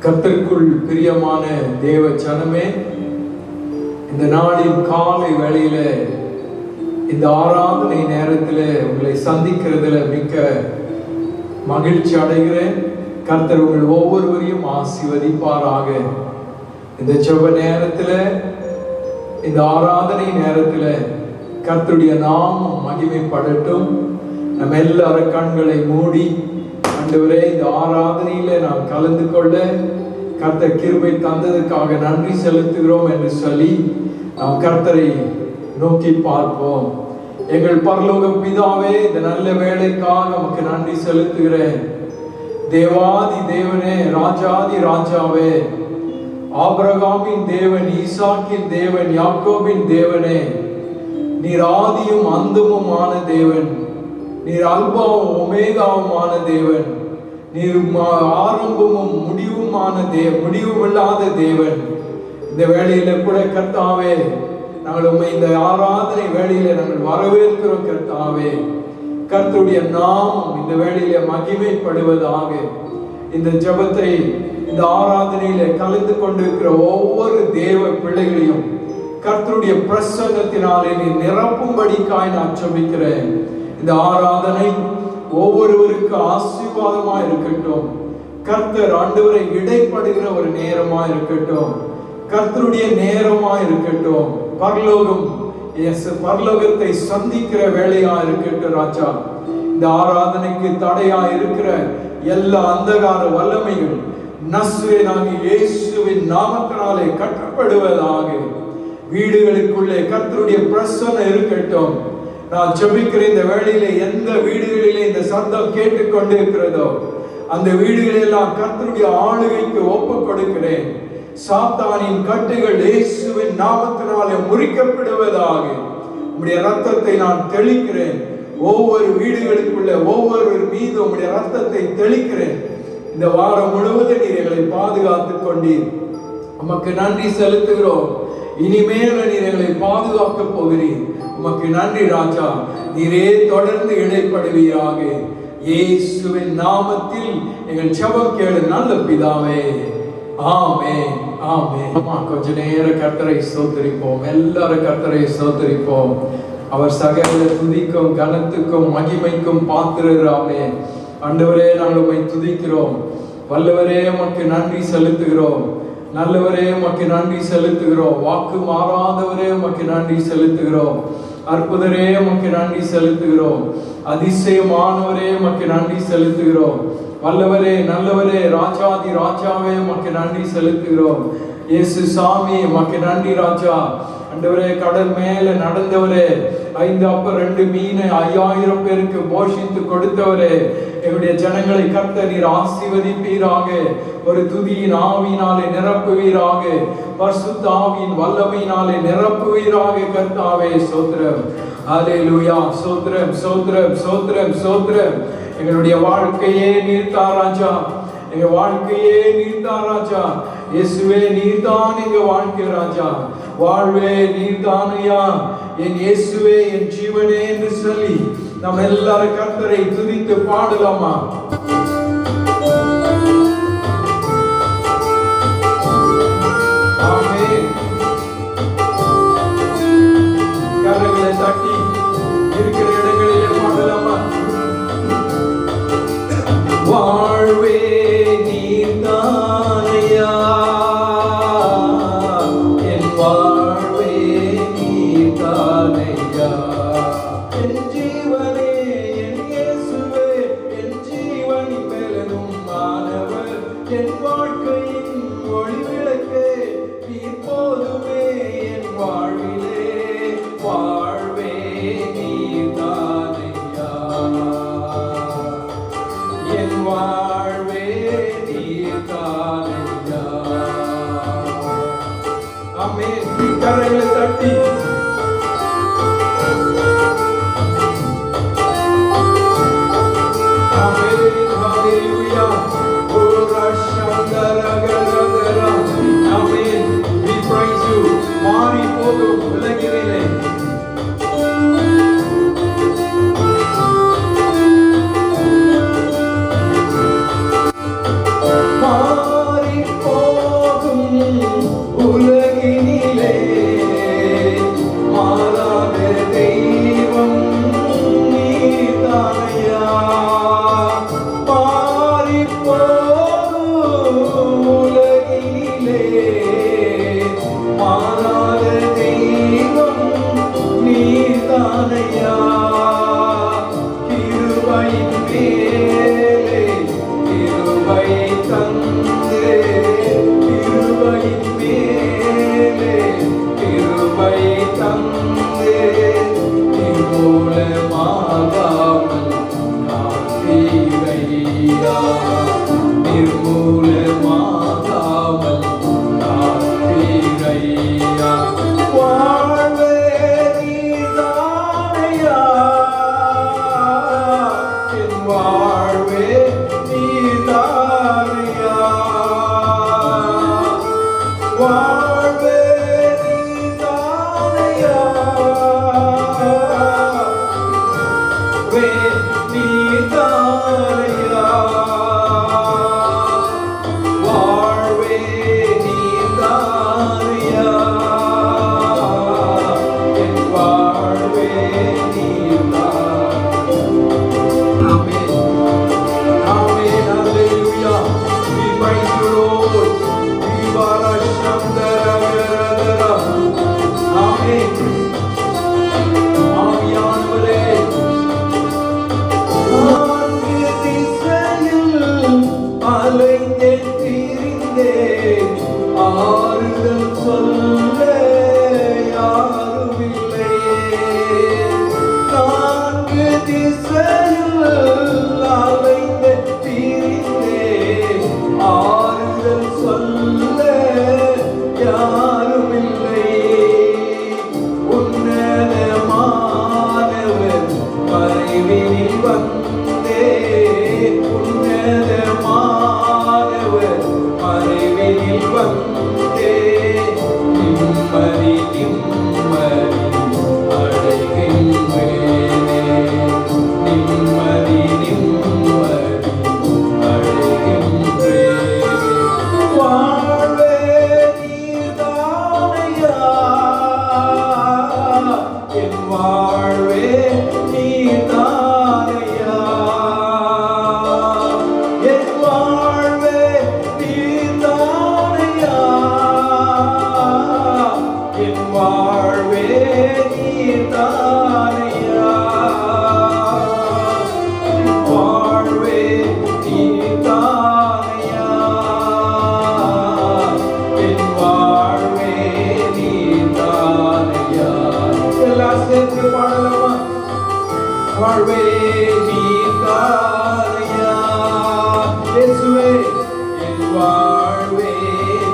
கர்த்தருக்குள் பிரியமான தேவ ஜனமே, இந்த நாளின் காலை வேளையில இந்த ஆராதனை நேரத்தில் உங்களை சந்திக்கிறதுல மிக்க மகிழ்ச்சி அடைகிறேன். கர்த்தர் உங்கள் ஒவ்வொருவரையும் ஆசீர்வதிப்பாராக. இந்த ஜெப நேரத்தில், இந்த ஆராதனை நேரத்தில் கர்த்தருடைய நாமம் மகிமைப்படட்டும். நம்ம எல்லாரும் கண்களை மூடி, ஆண்டவரே, இந்த ஆராதனையில நாம் கலந்து கொள்ள கர்த்தர் கிருபை தந்ததுக்காக நன்றி செலுத்துகிறோம் என்று சொல்லி நாம் கர்த்தரை நோக்கி பார்ப்போம். எங்கள் பரலோக பிதாவே, இந்த நல்ல வேளைக்காக நமக்கு நன்றி செலுத்துகிறேன். தேவாதி தேவனே, ராஜாதி ராஜாவே, ஆபிரகாமின் தேவன், ஈசாக்கின் தேவன், யாக்கோபின் தேவனே, நீர் ஆதியும் அந்தமுமான தேவன், நீர் அல்பாவும் ஒமேகாவுமான தேவன், நீர் ஆரம்பமும் முடிவுமான முடிவுமில்லாத தேவன். இந்த வேளையில கூட கர்த்தாவே, நாங்கள் உண்மை இந்த ஆராதனை வேளையில நாங்கள் வரவேற்கிறோம். கர்த்தாவே, கர்த்தருடைய நாமம் இந்த வேளையில மகிமைப்படுவதாக. இந்த ஜெபத்தை, இந்த ஆராதனையில கலந்து கொண்டிருக்கிற ஒவ்வொரு தேவ பிள்ளைகளையும் கர்த்தருடைய பிரசன்னத்தினாலே நீ நிரப்பும்படிக்காய் நான் ஜெபிக்கிறேன். இந்த ஆராதனை ஒவ்வொருவருக்கு ஆசீர்வாதமா இருக்கட்டும். கர்த்தர் ஆண்டவரை இடைப்படுகிற ஒரு நேரமா இருக்கட்டும், கர்த்தருடைய நேரமா இருக்கட்டும். பரலோகத்தை சந்திக்கிற வேலையா இருக்கட்டும். ராஜா, இந்த ஆராதனைக்கு தடையா இருக்கிற எல்லா அந்தகார வல்லமைகள் நஸ்ரேனாகிய இயேசுவின் நாமத்தினாலே கட்டப்படுவதாக. வீடுகளுக்குள்ளே கர்த்தருடைய பிரசன்னம் இருக்கட்டும். நான் ஜெபிக்கிறேன், இந்த வேளையில எந்த வீடுகளிலே இந்த சத்தம் கேட்டுக்கொண்டு இருக்கிறதோ அந்த வீடுகளெல்லாம் கர்த்தருடைய ஆளுகைக்கு ஒப்புக் கொடுக்கிறேன். சாத்தானின் கட்டுகள் இயேசுவின் நாமத்தினாலே முறிக்கப்படுவதாக. உம்முடைய ரத்தத்தை நான் தெளிக்கிறேன். ஒவ்வொரு வீடுகளுக்குள்ள ஒவ்வொரு மீது உம்முடைய ரத்தத்தை தெளிக்கிறேன். இந்த வாரம் முழுவதும் நீர் எங்களை பாதுகாத்துக் கொண்டீர். உமக்கு நன்றி செலுத்துகிறோம். இனிமேல் நீர் எங்களை பாதுகாக்க போகிறீர். உமக்கு நன்றி ராஜா. நீரே தொடர்ந்து இடைப்படுவீராக. இயேசுவின் நாமத்தில் எங்கள் ஜெபம் கேளு நல்ல பிதாவே. ஆமென், ஆமென். கொஞ்ச நேரம் கர்த்தரை ஸ்தோத்திரிப்போம். எல்லாரும் கர்த்தரை ஸ்தோத்திரிப்போம். அவர் சகல துதிக்கும் கனத்துக்கும் மகிமைக்கும் பாத்திரராமே. ஆண்டவரே, நாங்கள் உம்மை துதிக்கிறோம். வல்லவரே, உமக்கு நன்றி செலுத்துகிறோம். நல்லவரே, உமக்கு நன்றி செலுத்துகிறோம். வாக்கு மாறாதவரே, உமக்கு நன்றி செலுத்துகிறோம். அற்புதரே, உமக்கு நன்றி செலுத்துகிறோம். அதிசயமானவரே, உமக்கு நன்றி செலுத்துகிறோம். வல்லவரே, நல்லவரே, ராஜாதி ராஜாவே, உமக்கு நன்றி செலுத்துகிறோம். இயேசு சாமி, உமக்கு நன்றி ராஜா. ஆண்டவரே, கடல் மேல நடந்தவரே, 5 அப்பம் 2 மீன் 5000 பேருக்கு போஷித்து கொடுத்தவரே, எங்களுடைய ஜனங்களை கர்த்தர் நீர் ஆசீர்வதிப்பீராக. ஒரு துதியின் ஆவியினாலே நிரப்புவீராக. பரிசுத்த ஆவியின் வல்லமையினாலே நிரப்புவீராக. கர்த்தாவே, ஸ்தோத்திரம். ஹல்லேலூயா. ஸ்தோத்திரம், ஸ்தோத்திரம், ஸ்தோத்திரம், ஸ்தோத்திரம். எங்களுடைய வாழ்க்கையே நீர்தா ராஜா. எங்க வாழ்க்கையே நீர்தா ராஜா. இயேசுவே, நீர்தான் எங்க வாழ்க்கை ராஜா. வாழ்வே நீர்தான் ஐயா. என் இயேசுவே, என் ஜீவனே என்று சொல்லி நம்ம எல்லாரும் கர்த்தரை துதித்து பாடலாமா? ஆமென். கரங்களை தட்டி இருக்கிற இடங்களிலே பாடலாமா? வாழ்வே நீர்தான் ஐயா, என் வாழ்வே நீர்தான் ஐயா. என் ஜீவனே, என் இயேசுவே, என் ஜீவனே வாழ்வே நீதானையா, வாழ்வே நீதானையா, நீதானையா, வாழ்வே நீதானையா, என் வாழ்வே நீதானையா. ஆமென், ஆமென், ஹalleluya. We praise you Lord. Vivara Shandara. ஆமென். ஆவியானவரே, நான்கு திசையில் அலைந்தேன் திரிந்தேன், ஆறுதல் சொல்ல யாரும் இல்லையே. நான்கு திசையில் அலைந்தேன் திரிந்தேன், ஆறுதல் சொல்ல யாரும் இல்லையே. உன்னதமானவர் மறைவினில் வந்தே, உன்னதமானவர் மறைவினில் வந்தே, நிம்மதி நிம்மதி அடைகின்றேனே, நிம்மதி நிம்மதி அடைகின்றேனே. வாழ்வே நீதானையா, என் வாழ்வே நீதானையா, என் வாழ்வே நீதானையா, என் வாழ்வே நீதானையா, என் வாழ்வே நீதானையா, என் வாழ்வே நீதானையா. எல்லாம் சேர்ந்து பாடலாமா? வாழ்வே நீதானையா, இயேசுவே என் வாழ்வே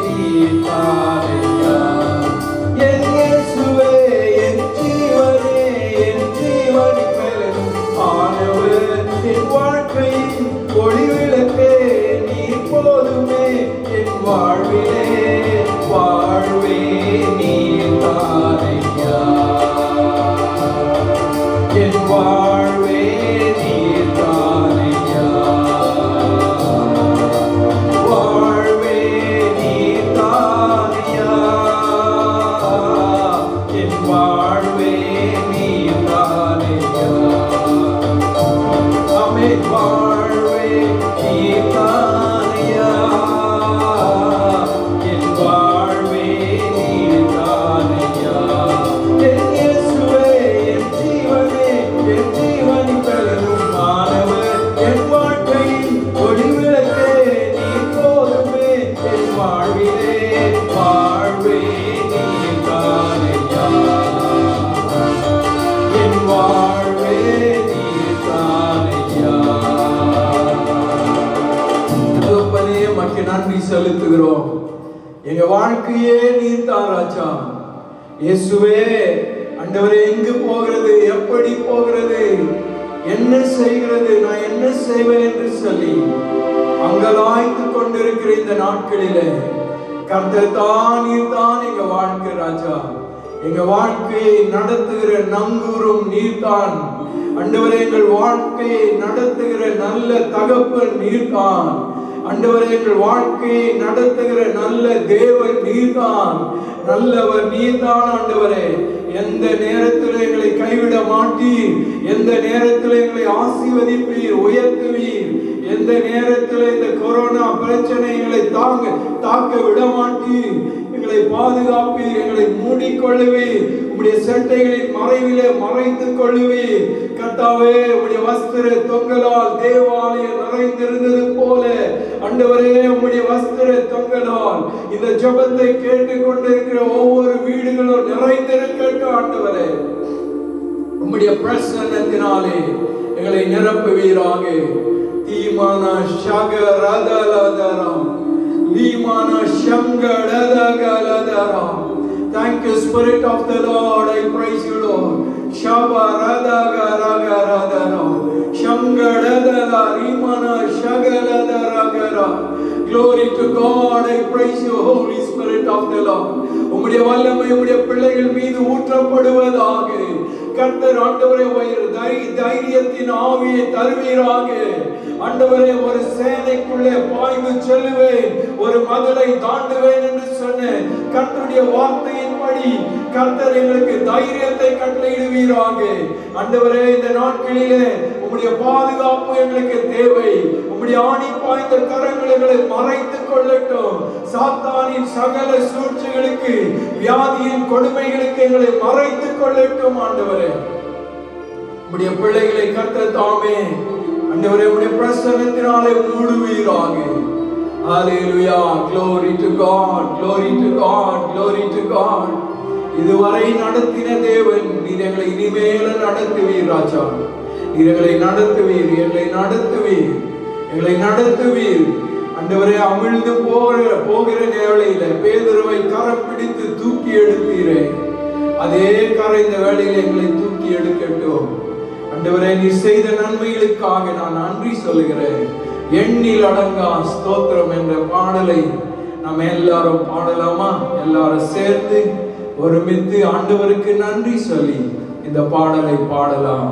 நீதானையா, என் இயேசுவே என் ஜீவனே, என் ஜீவனின் மேலும் ஆனவர், என் வாழ்க்கையின் ஒளி விளக்கே நீ போதுமே, என் வாழ்விலே வாழ்வே நீதானையா, என் வாழ்வே நீதானையா, வாழ்வே நீதானையா, என் வாழ்வே நீதானையா. ஆமென். வாழ்வே நீதானையா, என் வாழ்வே நீதானையா, என் இயேசுவே என் ஜீவனே, என் ஜீவனின் பெரும் ஆனவர், என் வாழ்க்கையின் ஒளி விளக்கே நீ போதுமே, என் வாழ்விலே வாழ்வே நீதானையா, என் வாழ்வே நீதானையா. தகப்பனே, உமக்கு நன்றி செலுத்துகிறோம். எங்க வாழ்க்கையே நீர்தான் ராஜா. இயேசுவே, ஆண்டவரே, எங்கு போகிறது, எப்படி போகிறது, என்ன செய்கிறது, நான் என்ன செய்வேன் என்று சொல்லி அங்கலாய்த்து கொண்டிருக்கிற இந்த நாட்களிலே கர்த்தர் தான் நீர்தான் எங்க வாழ்க்கை ராஜா. எங்க வாழ்க்கையை நடத்துகிற நங்கூரும் நீர்தான். ஆண்டவரே, எங்கள் வாழ்க்கையை நடத்துகிற நல்ல தகப்பன் நீர்தான். ஆண்டவரே, எங்கள் வாழ்க்கையை நடத்துகிற நல்ல தேவன் நீர்தான். நல்லவர் நீர்தான் ஆண்டவரே. எந்த நேரத்தில் எங்களை கைவிட மாட்டீர், எந்த நேரத்தில் எங்களை ஆசீர்வதிப்பீர், உயர்த்துவீர், எந்த நேரத்தில் இந்த கொரோனா பிரச்சனைகளை தாக்க விட மாட்டீர், எங்களை பாதுகாப்பீர், எங்களை மூடிக்கொள்ளுவீர், உம்முடைய சட்டைகளின் மறைவிலே மறைத்துக் கொள்ளுவீர். கர்த்தாவே, உம்முடைய வஸ்திர தொங்கலால் தேவாலயம் நிறைந்திருந்தது போல ஆண்டவரே, உம்முடைய வஸ்திர தொங்கலால் இந்த ஜெபத்தை கேட்டுக் கொண்டிருக்கிற ஒவ்வொரு வீடுகளும் நிறைந்திருக்கட்டும் ஆண்டவரே. உம்முடைய பிரசன்னத்தினாலே எங்களை நிரப்புவீராக. தீமான ஷகரதலதரம் லீமான ஷங்கடதகலதரம். Thank you, Spirit of the Lord. I praise you, Lord. Shabaradagaragaradaro Shangadadara Rimana Shagaladara. Glory to God. I praise you, Holy Spirit of the Lord. உம்முடைய வல்லமை உம்முடைய பிள்ளைகள் மீது ஊற்றப்படுவதாக. கர்த்தர் ஆண்டவரே தைரியத்தின் ஆவியை தருவீராக. ஆண்டவரே ஒரு சேனைக்குள்ளே பாய்ந்து செல்லுவேன், ஒரு மதிலை தாண்டுவேன் என்று சொன்ன கர்த்தருடைய வார்த்தையின்படி கர்த்தர் எங்களுக்கு தைரியத்தை கட்டளையிடுவீராக. ஆண்டவரே இந்த நாட்களிலே உம்முடைய பாதுகாப்பு எங்களுக்கு தேவை. உம்முடைய ஆணி பாய்ந்த கரங்கள் எங்களை மறைத்துக் கொள்ளட்டும். சாத்தானின் சகல சூழ்ச்சிகளுக்கு, வியாதியின் கொடுமைகளுக்கு எங்களை மறைத்துக் கொள்ளட்டும். ஆண்டவரே உம்முடைய பிள்ளைகளை கர்த்தர் தாமே ஆண்டவரே உம்முடைய பிரசன்னத்தினாலே மூடுவீராக. ஹalleluya. Glory to God, glory to God, glory to God. இதுவரை நடத்தின தேவன் நீர் எங்களை இனிமேல நடத்துவீர் ராஜா. நீர் எங்களை நடத்துவீர், எங்களை நடத்துவீர், எங்களை நடத்துவீர். ஆண்டவரே அமிழ்ந்து போகிற வேளையில பேதுருவை கரம் பிடித்து தூக்கி எடுத்தீரே, அதே கரை இந்த வேளையில எங்களை தூக்கி எடுக்கட்டும். ஆண்டவரே நீர் செய்த நன்மைகளுக்காக நான் நன்றி சொல்லுகிறேன். எண்ணில் அடங்கா ஸ்தோத்திரம் என்ற பாடலை நாம் எல்லாரும் பாடலாமா? எல்லாரும் சேர்ந்து ஒருமித்து ஆண்டவருக்கு நன்றி சொல்லி இந்த பாடலை பாடலாம்.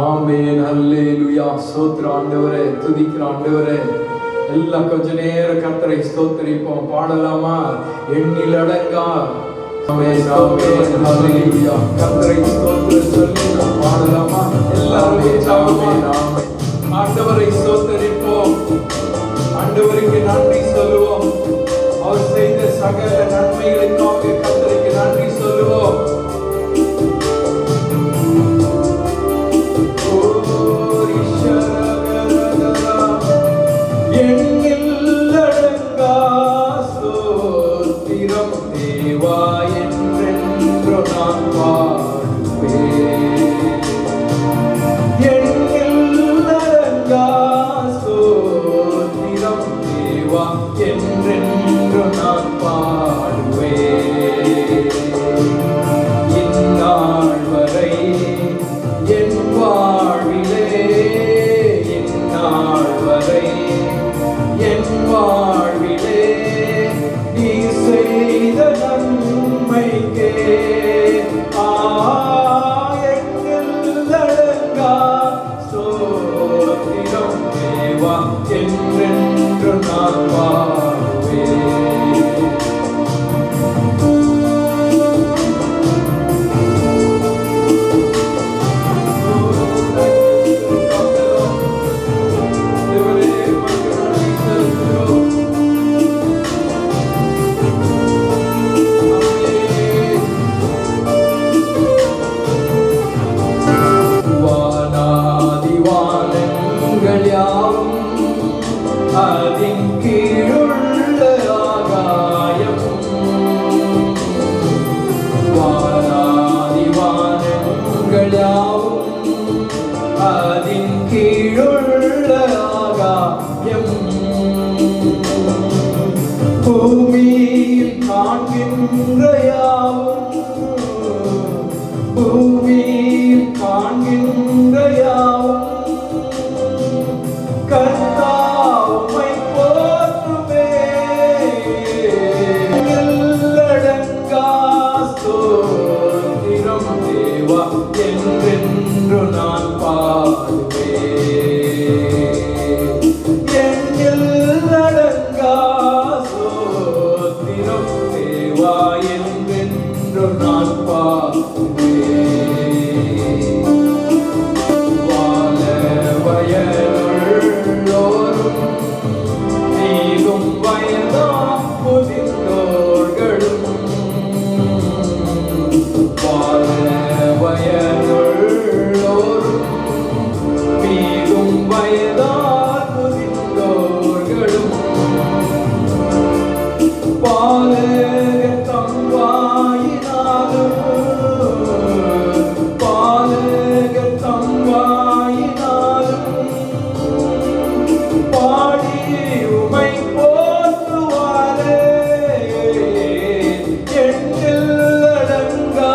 ஆமென், அல்லேலூயா. ஸ்தோத்திரம் ஆண்டவரே, துதிக்கிற ஆண்டவரே. எல்லாம் கொஞ்ச நேரம் கர்த்தரை ஸ்தோத்திரிப்போம். பாடலாமா? எண்ணில் அடங்கா கர்த்தரை ஸ்தோத்திரம் சொல்லி நாம் பாடலாமா? எல்லாருமே ஆண்டவரை ஸ்தோத்திரிப்போம். ஆண்டவருக்கு நன்றி சொல்லுவோம். அவர் செய்த சகல நன்மைகளுக்காக கர்த்தருக்கு நன்றி சொல்லுவோம். எண்ணில் அடங்கா ஸ்தோத்திரம் தேவா என்றென்று நான் பாடுவேன். எண்ணில் அடங்கா ஸ்தோத்திரம் தேவா என்றென்று நான் பாடுவேன். இந்நாள் வரை என் வாழ்விலே, இந்நாள் வரை என் வாழ்விலே நீ செய்த நன்மைக்கே எண்ணில் அடங்கா ஸ்தோத்திரம் தேவா என்றென்று நான் பாடுவேன். அதின் கீழுள்ள ஆகாயம், வானாதி வானங்கள் யாவும் அதின் கீழுள்ள ஆகாயம், பூமியில் காண்கின்ற யாவும், பூமியில் காண்கின்ற யாவும் கர்த்தாவை போற்றுமே. எல்லடங்கா ஸ்தோத்திரம் தேவா என்றென்று நான் பாடுவேன். எல்லடங்கா ஸ்தோத்திரம் தேவா என்றென்று நான் பாடுவேன். நீகும் வயதா முதிர்ந்தோர்களும் வாழ வயதுள்ளோரும், நீகும் வயதா முதிர்ந்தோர்களும் பாலக தம்வாயினாலும், பாலக தம்வாயினாலும் பாடி உமை போற்றுவாரே. எண்ணில் அடங்கா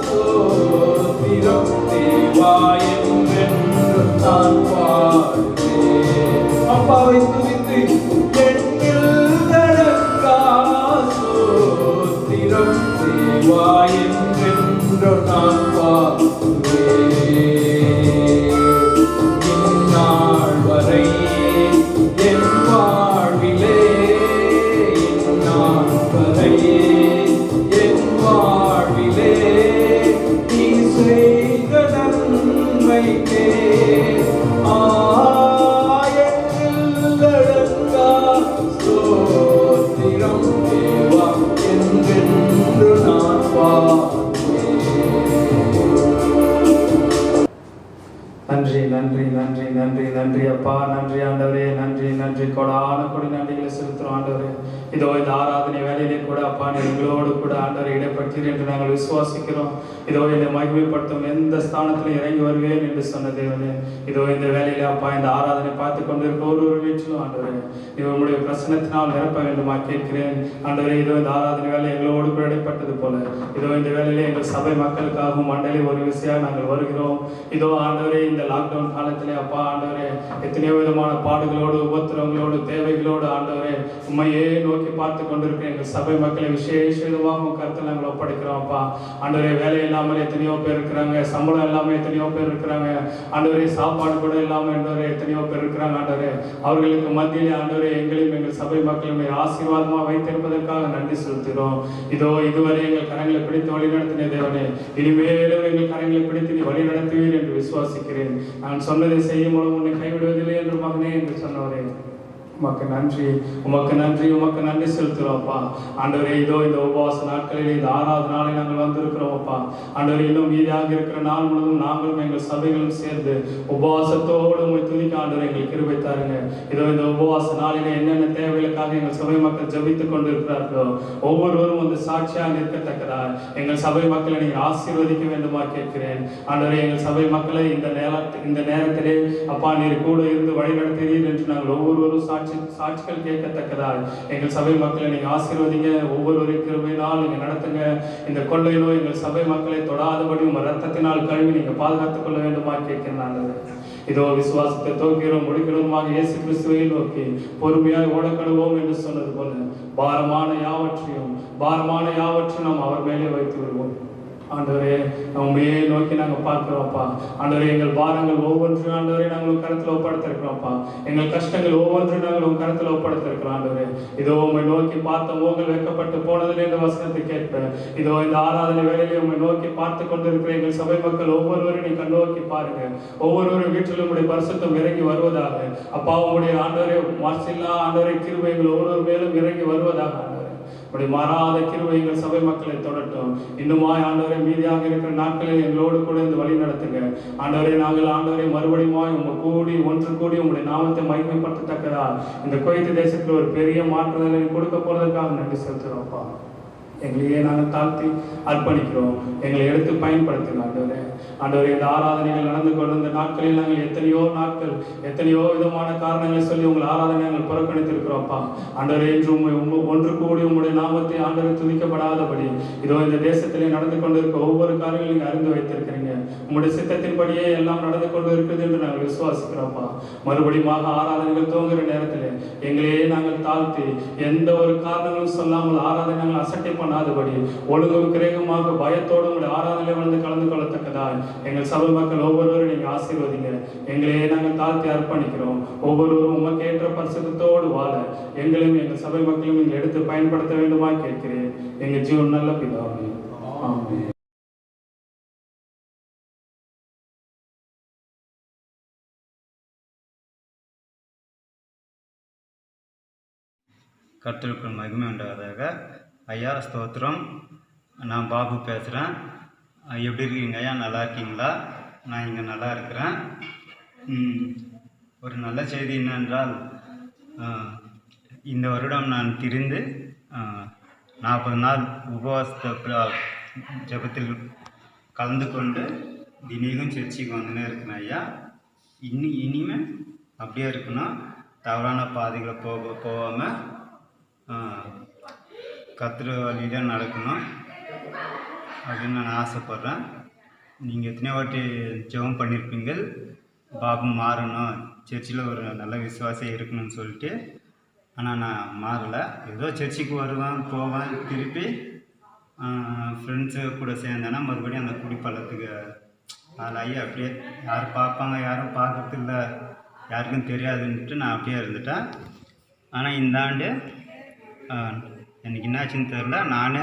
ஸ்தோத்திரம் தேவா என்றென்று அப்பாவை துதித்து எண்ணில் நடக்கா சோத்திரம் தேவா என்றென்றோ நான் இந்நாள் வரை என் வாழ்விலே இந்நாள் வரை என் வாழ்விலே நீ செய்த நன்மைக்கே நன்றி நன்றி நன்றி நன்றி நன்றி அப்பா, நன்றி ஆண்டவரே, நன்றி நன்றி கொடான கொடி நன்றிகளை செலுத்துகிறோம் ஆண்டவரே. இதோ இந்த ஆராதனை வேலையிலே கூட அப்பா நீ எங்களோடு கூட ஆண்டவரை இடைப்பட்டீர் என்று நாங்கள் விசுவாசிக்கிறோம். இதோ என்னை மகிமைப்படுத்தும் எந்த ஸ்தானத்தில் இறங்கி வருவேன் என்று சொன்ன தேவனே, இதோ இந்த வேலையில அப்பா இந்த ஆராதனை பார்த்து கொண்டிருக்க ஒரு வீட்டிலும் ஆண்டவரே இது உங்களுடைய பிரசனத்தினால் நிரப்ப வேண்டுமா கேட்கிறேன் ஆண்டவரே. இதோ இந்த ஆராதனை வேலை எங்களோடு கூட இடைப்பட்டது போல இதோ இந்த வேலையிலே எங்கள் சபை மக்களுக்காகவும் மண்டலி ஒரு விஷயம் நாங்கள் வருகிறோம். இதோ ஆண்டவரே இந்த லாக்டவுன் காலத்திலே அப்பா ஆண்டவரே எத்தனையோ விதமான பாடுகளோடு உபத்திரங்களோடு தேவைகளோடு ஆண்டவரே உண்மையே நோக்கி பார்த்து கொண்டிருக்கிற எங்கள் சபை மக்களை விசேஷ விதமாக கருத்தில் நாங்கள் ஒப்படைக்கிறோம் அப்பா ஆண்டவரே. வேலை இல்லாமல் எத்தனையோ பேர் இருக்கிறாங்க, சம்பளம் இல்லாமல் எத்தனையோ பேர் இருக்கிறாங்க ஆண்டவரே, சாப்பாடு கூட இல்லாமல் ஆண்டவரே எத்தனையோ பேர் இருக்கிறாங்க ஆண்டவரே. அவர்களுக்கு மத்தியிலே ஆண்டவரே எங்களையும் எங்கள் சபை மக்களுமே ஆசீர்வாதமாக வைத்திருப்பதற்காக நன்றி செலுத்துகிறோம். இதோ இதுவரை எங்கள் கரங்களை பிடித்து வழி நடத்தின தேவனே, இனிமேலும் எங்கள் கரங்களை பிடித்து நீ வழி நடத்துவீர் என்று விசுவாசிக்கிறேன். நான் சொன்னதை செய்யும் மூலம் உன்னை கைவிடுவதில்லை என்று மகனே என்று சொன்னவரே உமக்கு நன்றி, உமக்கு நன்றி, உமக்கு நன்றி செலுத்துகிறோம்ப்பா ஆண்டவரே. இதோ இந்த உபவாச நாட்களில் இந்த 6வது நாளை நாங்கள் வந்திருக்கிறோம்ப்பா ஆண்டவரே. இன்னும் மீதியாக இருக்கிற நாள் முழுவதும் நாங்களும் எங்கள் சபைகளும் சேர்ந்து உபவாசத்தோடு உங்களை துதிக்க ஆண்டவரை எங்களுக்கு கிருபை தாருங்க. இதோ இந்த உபவாச நாளிலே என்னென்ன தேவைகளுக்காக எங்கள் சபை மக்கள் ஜபித்துக் கொண்டிருக்கிறார்களோ ஒவ்வொருவரும் வந்து சாட்சியாக நிற்கத்தக்கதா எங்கள் சபை மக்களை நீங்கள் ஆசீர்வதிக்க வேண்டுமா கேட்கிறேன் ஆண்டவரே. எங்கள் சபை மக்களை இந்த நேரத்திலே அப்பா நீர் கூட இருந்து வழி நடத்துகிறீர் என்று நாங்கள் ஒவ்வொருவரும் சாட்சிகள் கேட்கத்தக்கதால் எங்கள் சபை மக்களை நீங்க ஆசீர்வதிங்க. ஒவ்வொரு கிருபையினால் நீங்க நடத்துங்க. இந்த கொள்ளை நோய் எங்கள் சபை மக்களை தொடாதபடி உங்க ரத்தத்தினால் கழுவி நீங்க பாதுகாத்துக் கொள்ள வேண்டுமா கேட்கிறேன். இதோ விசுவாசத்தை தோக்கிறோம் முடிக்கிறோமாக இயேசு கிறிஸ்துவை நோக்கி பொறுமையாய் ஓடக்கடுவோம் என்று சொன்னது போல பாரமான யாவற்றையும் நாம் அவர் மேலே வைத்து விடுவோம் ஆண்டவரே. உண்மையே நோக்கி நாங்கள் பார்க்கிறோம்ப்பா ஆண்டவரே. எங்கள் பாரங்கள் ஒவ்வொன்றும் ஆண்டவரே நாங்கள் கருத்தில் ஒப்படைத்திருக்கிறோம்ப்பா. எங்கள் கஷ்டங்கள் ஒவ்வொன்றும் நாங்கள் கருத்தில் ஒப்படைத்திருக்கிறோம் ஆண்டவரே. இதோ உண்மை நோக்கி பார்த்த மோகங்கள் வைக்கப்பட்டு போனதில் என்ற வசனத்தை கேட்பேன். இதோ இந்த ஆராதனை வேலையிலே உண்மை நோக்கி பார்த்து கொண்டிருக்கிற எங்கள் சபை மக்கள் ஒவ்வொருவரும் நீ கண்ணோக்கி பாருங்க. ஒவ்வொரு வீட்டிலும் உடைய பரிசுத்தம் இறங்கி வருவதாக அப்பா. உங்களுடைய ஆண்டவரே மாசில்லா ஆண்டவரை கிருபை எங்கள் ஒவ்வொரு மேலும் இறங்கி வருவதாக அப்படி மாறாத கிருபை எங்கள் சபை மக்களை தொடட்டும். இன்னுமாய் ஆண்டவரை மீதியாக இருக்கிற நாட்களில் எங்களோடு கூட இந்த வழி நடத்துங்க ஆண்டவரை. நாங்கள் ஆண்டவரை மறுபடியுமாய் ஒன்று கூடி உங்களுடைய நாமத்தை மகிமைப்படுத்தத்தக்கதா இந்த குவைத் தேசத்தில் ஒரு பெரிய மாற்றுதலை கொடுக்க போறதற்காக நன்றி செலுத்துகிறோம்ப்பா. எங்களையே நாங்கள் தாழ்த்தி அர்ப்பணிக்கிறோம். எங்களை எடுத்து பயன்படுத்துங்க ஆண்டவரே. ஆண்டவரே இந்த ஆராதனைகள் நடந்து கொண்டிருந்த நாட்களில் நாங்கள் எத்தனையோ விதமான காரணங்களை சொல்லி உங்கள் ஆராதனை நாங்கள் புறக்கணித்திருக்கிறோம்ப்பா ஆண்டவரே. இன்று ஒன்று கூடி உங்களுடைய நாமத்தை ஆண்டவரை துதிக்கப்படாதபடி இதோ இந்த தேசத்திலே நடந்து கொண்டிருக்க ஒவ்வொரு காரியங்களும் நீங்கள் அறிந்து வைத்திருக்கிறீங்க. உங்களுடைய சித்தத்தின்படியே எல்லாம் நடந்து கொண்டு இருக்குது என்று நாங்கள் விசுவாசிக்கிறோம்ப்பா. மறுபடியும் ஆராதனைகள் துவங்குகிற நேரத்தில் எங்களையே நாங்கள் தாழ்த்தி எந்த ஒரு காரணங்களும் சொல்லாமல் ஆராதனை நாங்கள் அசட்டை பண்ணாதபடி ஒழுங்கும் கிரேகமாக பயத்தோடு உங்களுடைய ஆராதனை வந்து கலந்து கொள்ளத்தக்கதால் எங்கள் சபை மக்கள் ஒவ்வொருவரும் நீங்க ஆசீர்வதிங்க. எங்களையே நாங்கள் தாழ்த்தி அர்ப்பணிக்கிறோம். ஒவ்வொருவரும் உமக்கு ஏற்ற பரிசுத்தத்தோடு வாழ எங்களையும் எங்கள் சபை மக்களையும் நீங்கள் எடுத்து பயன்படுத்த வேண்டுமா கேட்கிறேன். எங்கள் ஜீவன் நல்ல பிதாவே, ஆமென். கர்த்தருக்கு மகிமை உண்டாவதாக. ஐயா ஸ்தோத்திரம். நான் பாபு பேசுகிறேன். எப்படி இருக்கீங்க ஐயா? நல்லா இருக்கீங்களா? நான் இங்கே நல்லா இருக்கிறேன். ஒரு நல்ல செய்தி என்னென்றால் இந்த வருடம் நான் திரிந்து 40 நாள் உபவாச ஜபத்தில் கலந்து கொண்டு தினமும் சர்ச்சைக்கு வந்துன்னே இருக்கேன் ஐயா. இனிமேல் அப்படியே இருக்கணும். தவறான பாதைகளை போகாமல் கர்த்தர் வழியில் நடக்கணும் அப்படின்னு நான் ஆசைப்பட்றேன். நீங்கள் எத்தனை வாட்டி ஜெபம் பண்ணியிருப்பீங்க. பாபு மாறணும், சர்ச்சில் ஒரு நல்ல விசுவாசம் இருக்கணும்னு சொல்லிட்டு. ஆனால் நான் மாறலை. ஏதோ சர்ச்சுக்கு வருவேன் போவேன், திருப்பி ஃப்ரெண்ட்ஸு கூட சேர்ந்தேன்னா மறுபடியும் அந்த குடிப்பழத்துக்கு ஆளாகி அப்படியே யாரும் பார்ப்பாங்க யாரும் பார்க்கறதில்ல, யாருக்கும் தெரியாதுன்ட்டு நான் அப்படியே இருந்துட்டேன். ஆனால் இந்த ஆண்டு எனக்கு என்னாச்சுன்னு தெரில, நானே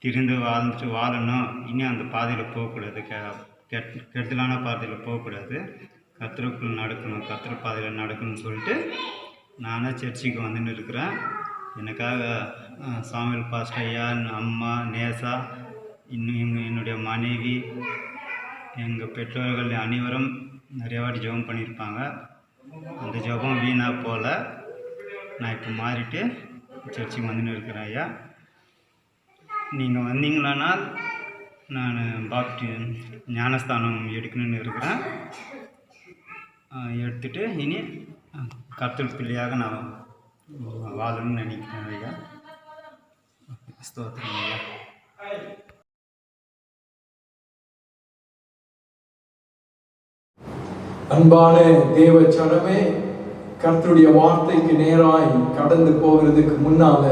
திரிந்து வாழணும், இனி அந்த பாதையில் போகக்கூடாது, கெடுதலான பாதையில் போகக்கூடாது, கர்த்தருக்குள் நடக்கணும், கர்த்தர் பாதையில் நடக்கணும்னு சொல்லிட்டு நானே சர்ச்சுக்கு வந்துன்னு இருக்கிறேன். எனக்காக சாமுவேல் பாஸ்டர் ஐயா, அம்மா நேசா, இன்னும் என்னுடைய மனைவி, எங்கள் பெற்றோர்கள் அனைவரும் நிறைய வாட்டி ஜெபம் பண்ணியிருப்பாங்க. அந்த ஜெபம் வீணாக போகல. நான் இப்போ மாறிட்டு சர்ச்சுக்கு வந்துன்னு இருக்கிறேன் ஐயா. நீங்கள் வந்தீங்களானால் நான் ஞானஸ்தானம் எடுக்கணும்னு இருக்கிறேன். எடுத்துகிட்டு இனி கர்த்தர் பிள்ளையாக நான் வாழணும்னு நினைக்கிறேன் ஐயா. ஸ்தோத்திரம் ஐயா. அன்பான தேவ ஜனமே, கர்த்தருடைய வார்த்தைக்கு நேராய் கடந்து போகிறதுக்கு முன்னால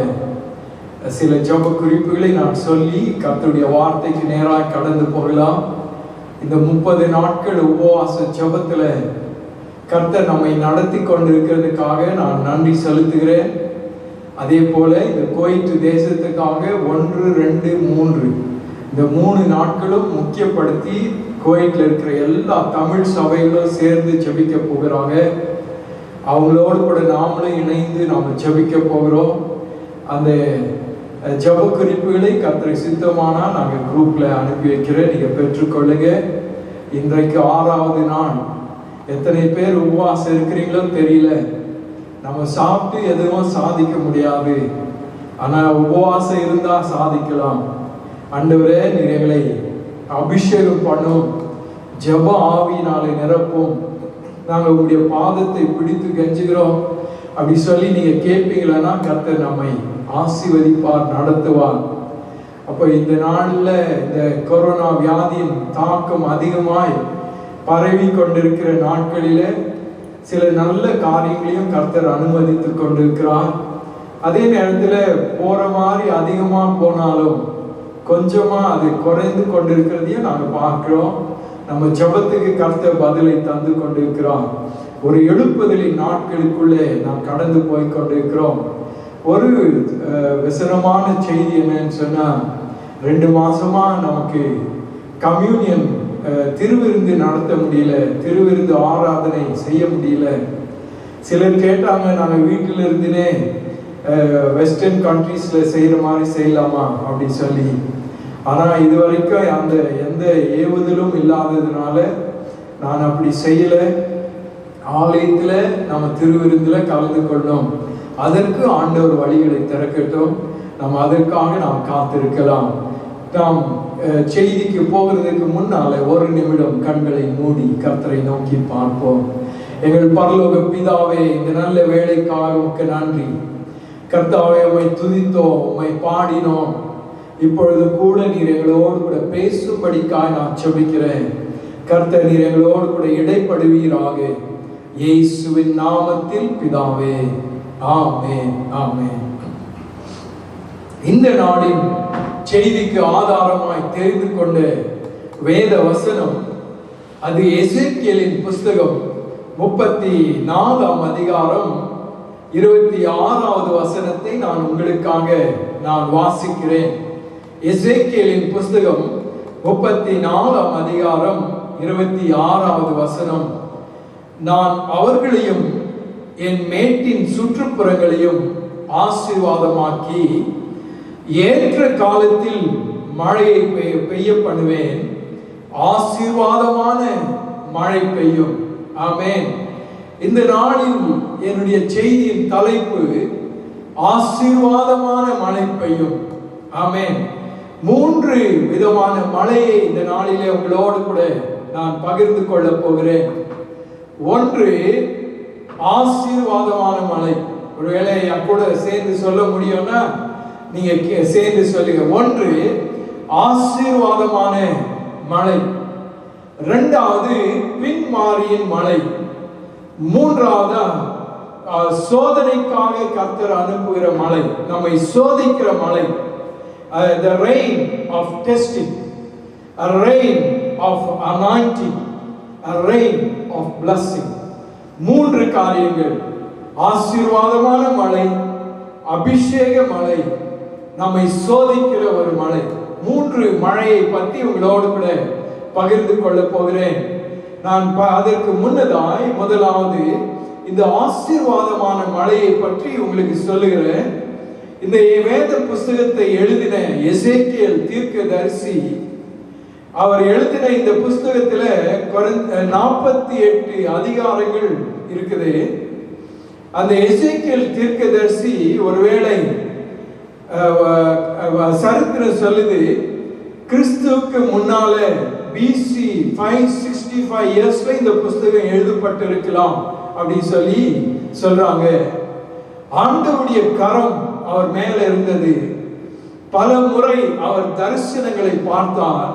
சில ஜெப குறிப்புகளை நான் சொல்லி கர்த்தருடைய வார்த்தைக்கு நேராய் கடந்து போகலாம். இந்த 30 நாட்கள் உபவாச ஜெபத்துல கர்த்தர் நம்மை நடத்தி கொண்டிருக்கிறதுக்காக நான் நன்றி செலுத்துகிறேன். அதே போல இந்த குவைத் தேசத்துக்காக 1, 2, 3 இந்த 3 நாட்களும் முக்கியப்படுத்தி குவைத்தில் இருக்கிற எல்லா தமிழ் சபைகளும் சேர்ந்து ஜெபிக்க போகிறாங்க. அவங்களோடு கூட நாமளும் இணைந்து நாம் ஜெபிக்க போகிறோம். அந்த ஜெப குறிப்புகளை கர்த்தர் சித்தமானால் நாங்கள் குரூப்ல அனுப்பி வைக்கிறேன், நீங்க பெற்றுக்கொள்ளுங்க. இன்றைக்கு 6வது நாள். எத்தனை பேர் உபவாசம் இருக்கிறீங்களோ தெரியல. நம்ம சாப்பிட்டு எதுவும் சாதிக்க முடியாது, ஆனா உபவாசம் இருந்தா சாதிக்கலாம். ஆண்டவரே, நீர் எங்களை அபிஷேகம் பண்ணும், ஜெப ஆவியினாலே நிரப்பும், நாங்கள் உங்களுடைய பாதத்தை பிடித்து கெஞ்சுகிறோம் அப்படி சொல்லி நீங்க கேட்பீங்களா, கர்த்தர் நம்மை ஆசீர்வதிப்பார், நடத்துவார். அப்போ இந்த நாளில் இந்த கொரோனா வியாதியின் தாக்கம் அதிகமாய் பரவி கொண்டிருக்கிற நாட்களில சில நல்ல காரியங்களையும் கர்த்தர் அனுமதித்து கொண்டிருக்கிறார். அதே நேரத்தில் போற மாதிரி அதிகமா போனாலும் கொஞ்சமா அது குறைந்து கொண்டிருக்கிறதையும் நாங்கள் பார்க்கிறோம். நம்ம ஜெபத்துக்கு கர்த்தர் பதிலை தந்து கொண்டிருக்கிறோம். ஒரு எழுப்புதலின் நாட்களுக்குள்ளே நாம் கடந்து போய் கொண்டிருக்கிறோம். ஒரு விசனமான செய்தி என்னன்னு சொன்னா, 2 மாசமா நமக்கு கம்யூனியன் திருவிருந்து நடத்த முடியல, திருவிருந்து ஆராதனை செய்ய முடியல. சிலர் கேட்டாங்க, நாங்கள் வீட்டில் இருந்துனே வெஸ்டர்ன் கண்ட்ரீஸ்ல செய்யற மாதிரி செய்யலாமா அப்படி சொல்லி. ஆனா இதுவரைக்கும் அந்த எந்த ஏவுதலும் இல்லாததுனால நான் அப்படி செய்யல. ஆலயத்துல நம்ம திருவிருந்துல கலந்து கொள்ளணும். அதற்கு ஆண்டவர் வழிகளை திறக்கட்டும். நம்ம அதற்காக நாம் காத்திருக்கலாம். நாம் செய்திக்கு போகிறதுக்கு முன்னால 1 நிமிடம் கண்களை மூடி கர்த்தரை நோக்கி பார்ப்போம். எங்கள் பரலோக பிதாவே, இந்த நல்ல வேலைக்காக உமக்கு நன்றி. கர்த்தாவே, உம்மை துதித்தோம், உம்மை பாடினோம். இப்பொழுது கூட நீர் எங்களோடு கூட பேசும்படிக்காக நான் ஜெபிக்கிறேன். கர்த்தர், நீர் எங்களோடு கூட இடைப்படுவீராக. இயேசுவின் நாமத்தில் பிதாவே, ஆமென், ஆமென். இந்த நாளின் செய்திக்கு ஆதாரமாய் தெரிந்து கொண்ட வேத வசனம் அது எசேக்கியேலின் புஸ்தகம் 34ஆம் அதிகாரம் 26வது வசனத்தை நான் உங்களுக்காக வாசிக்கிறேன். எசேக்கியேலின் புஸ்தகம் 34ஆம் அதிகாரம் 26வது வசனம். நான் அவர்களையும் என் மேட்டின் சுற்றுப்புறங்களையும் ஆசீர்வாதமாக்கி ஏற்ற காலத்தில் மழையை பெய்ய பண்ணுவேன், ஆசீர்வாதமான மழை பெய்யும். ஆமென். இந்த நாளில் என்னுடைய செய்தியின் தலைப்பு ஆசீர்வாதமான மழை பெய்யும். ஆமென். 3 விதமான மழையை இந்த நாளிலே உங்களோடு கூட நான் பகிர்ந்து கொள்ள போகிறேன். 1 ஆசீர்வாதமான மழை. ஒருவேளை என் கூட சேர்ந்து சொல்ல முடியும்னா நீங்க சேர்ந்து சொல்லுங்க. 1 ஆசீர்வாதமான மழை. இரண்டாவது பின்மாரியின் மலை, மூன்றாவது சோதனைக்காக கர்த்தர் அனுப்புகிற மலை, நம்மை சோதிக்கிற மலை, the rain of testing, a rain of anointing, a rain of blessing. மூன்று காரியங்கள், ஆசீர்வாதமான மலை, அபிஷேக மலை, நம்மை சோதிக்கிற ஒரு மலை. மூன்று மழையை பற்றி உங்களோடு கூட பகிர்ந்து கொள்ள போகிறேன். நான் அதற்கு முன்னதாய் முதலாவது இந்த ஆசீர்வாதமான மழையை பற்றி உங்களுக்கு சொல்லுகிறேன். இந்த வேத புஸ்தகத்தை எழுதின எசேக்கியேல் தீர்க்கதரிசி, அவர் எழுதின இந்த புஸ்தகத்துல 48 அதிகாரங்கள் இருக்குது. அந்த எசேக்கியேல் தீர்க்கதரிசி ஒருவேளை சரித்திரம் சொல்லுது, கிறிஸ்துவுக்கு முன்னால BC 565 இயர்ஸ்ல இந்த புஸ்தகம் எழுதப்பட்டிருக்கலாம் அப்படின்னு சொல்லி சொல்றாங்க. ஆண்டவருடைய கரம் அவர் மேல இருந்தது. பல முறை அவர் தரிசனங்களை பார்த்தார்.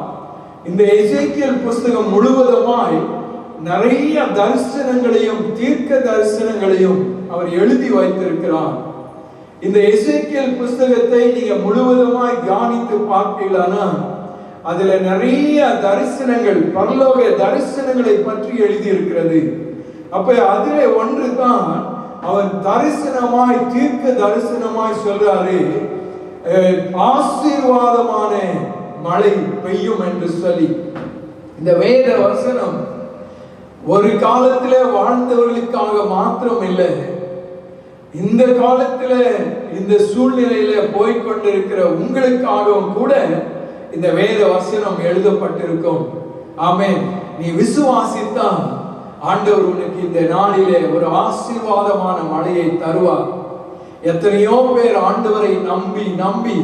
இந்த எசேக்கியேல் புஸ்தகம் முழுவதுமாய் நிறைய தரிசனங்களையும் தீர்க்க தரிசனங்களையும் அவர் எழுதி வைத்திருக்கிறார். இந்த எசேக்கியேல் புஸ்தகத்தை நீங்க முழுவதுமாய் தியானித்து பார்ப்பீங்களானா அதுல நிறைய தரிசனங்கள், பரலோக தரிசனங்களை பற்றி எழுதி இருக்கிறது. அப்ப அதிலே ஒன்று தான் அவர் தரிசனமாய் தீர்க்க தரிசனமாய் சொல்றாரு, ஆசீர்வாதமான மழை பெய்யும் என்று சொல்லி. இந்த வேத வசனம் ஒரு காலத்திலே வாழ்ந்தவர்களுக்காக மாத்திரம் இல்லை, இந்த காலத்துல இந்த சூழ்நிலையில போய்கொண்டிருக்கிற உங்களுக்காகவும் கூட இந்த வேத வசனம் எழுதப்பட்டிருக்கும். ஆமென். நீ விசுவாசித்தா ஆண்டவர் உனக்கு இந்த நாளிலே ஒரு ஆசீர்வாதமான மழையை தருவார். எத்தனையோ பேர் ஆண்டவரை நம்பி நம்பி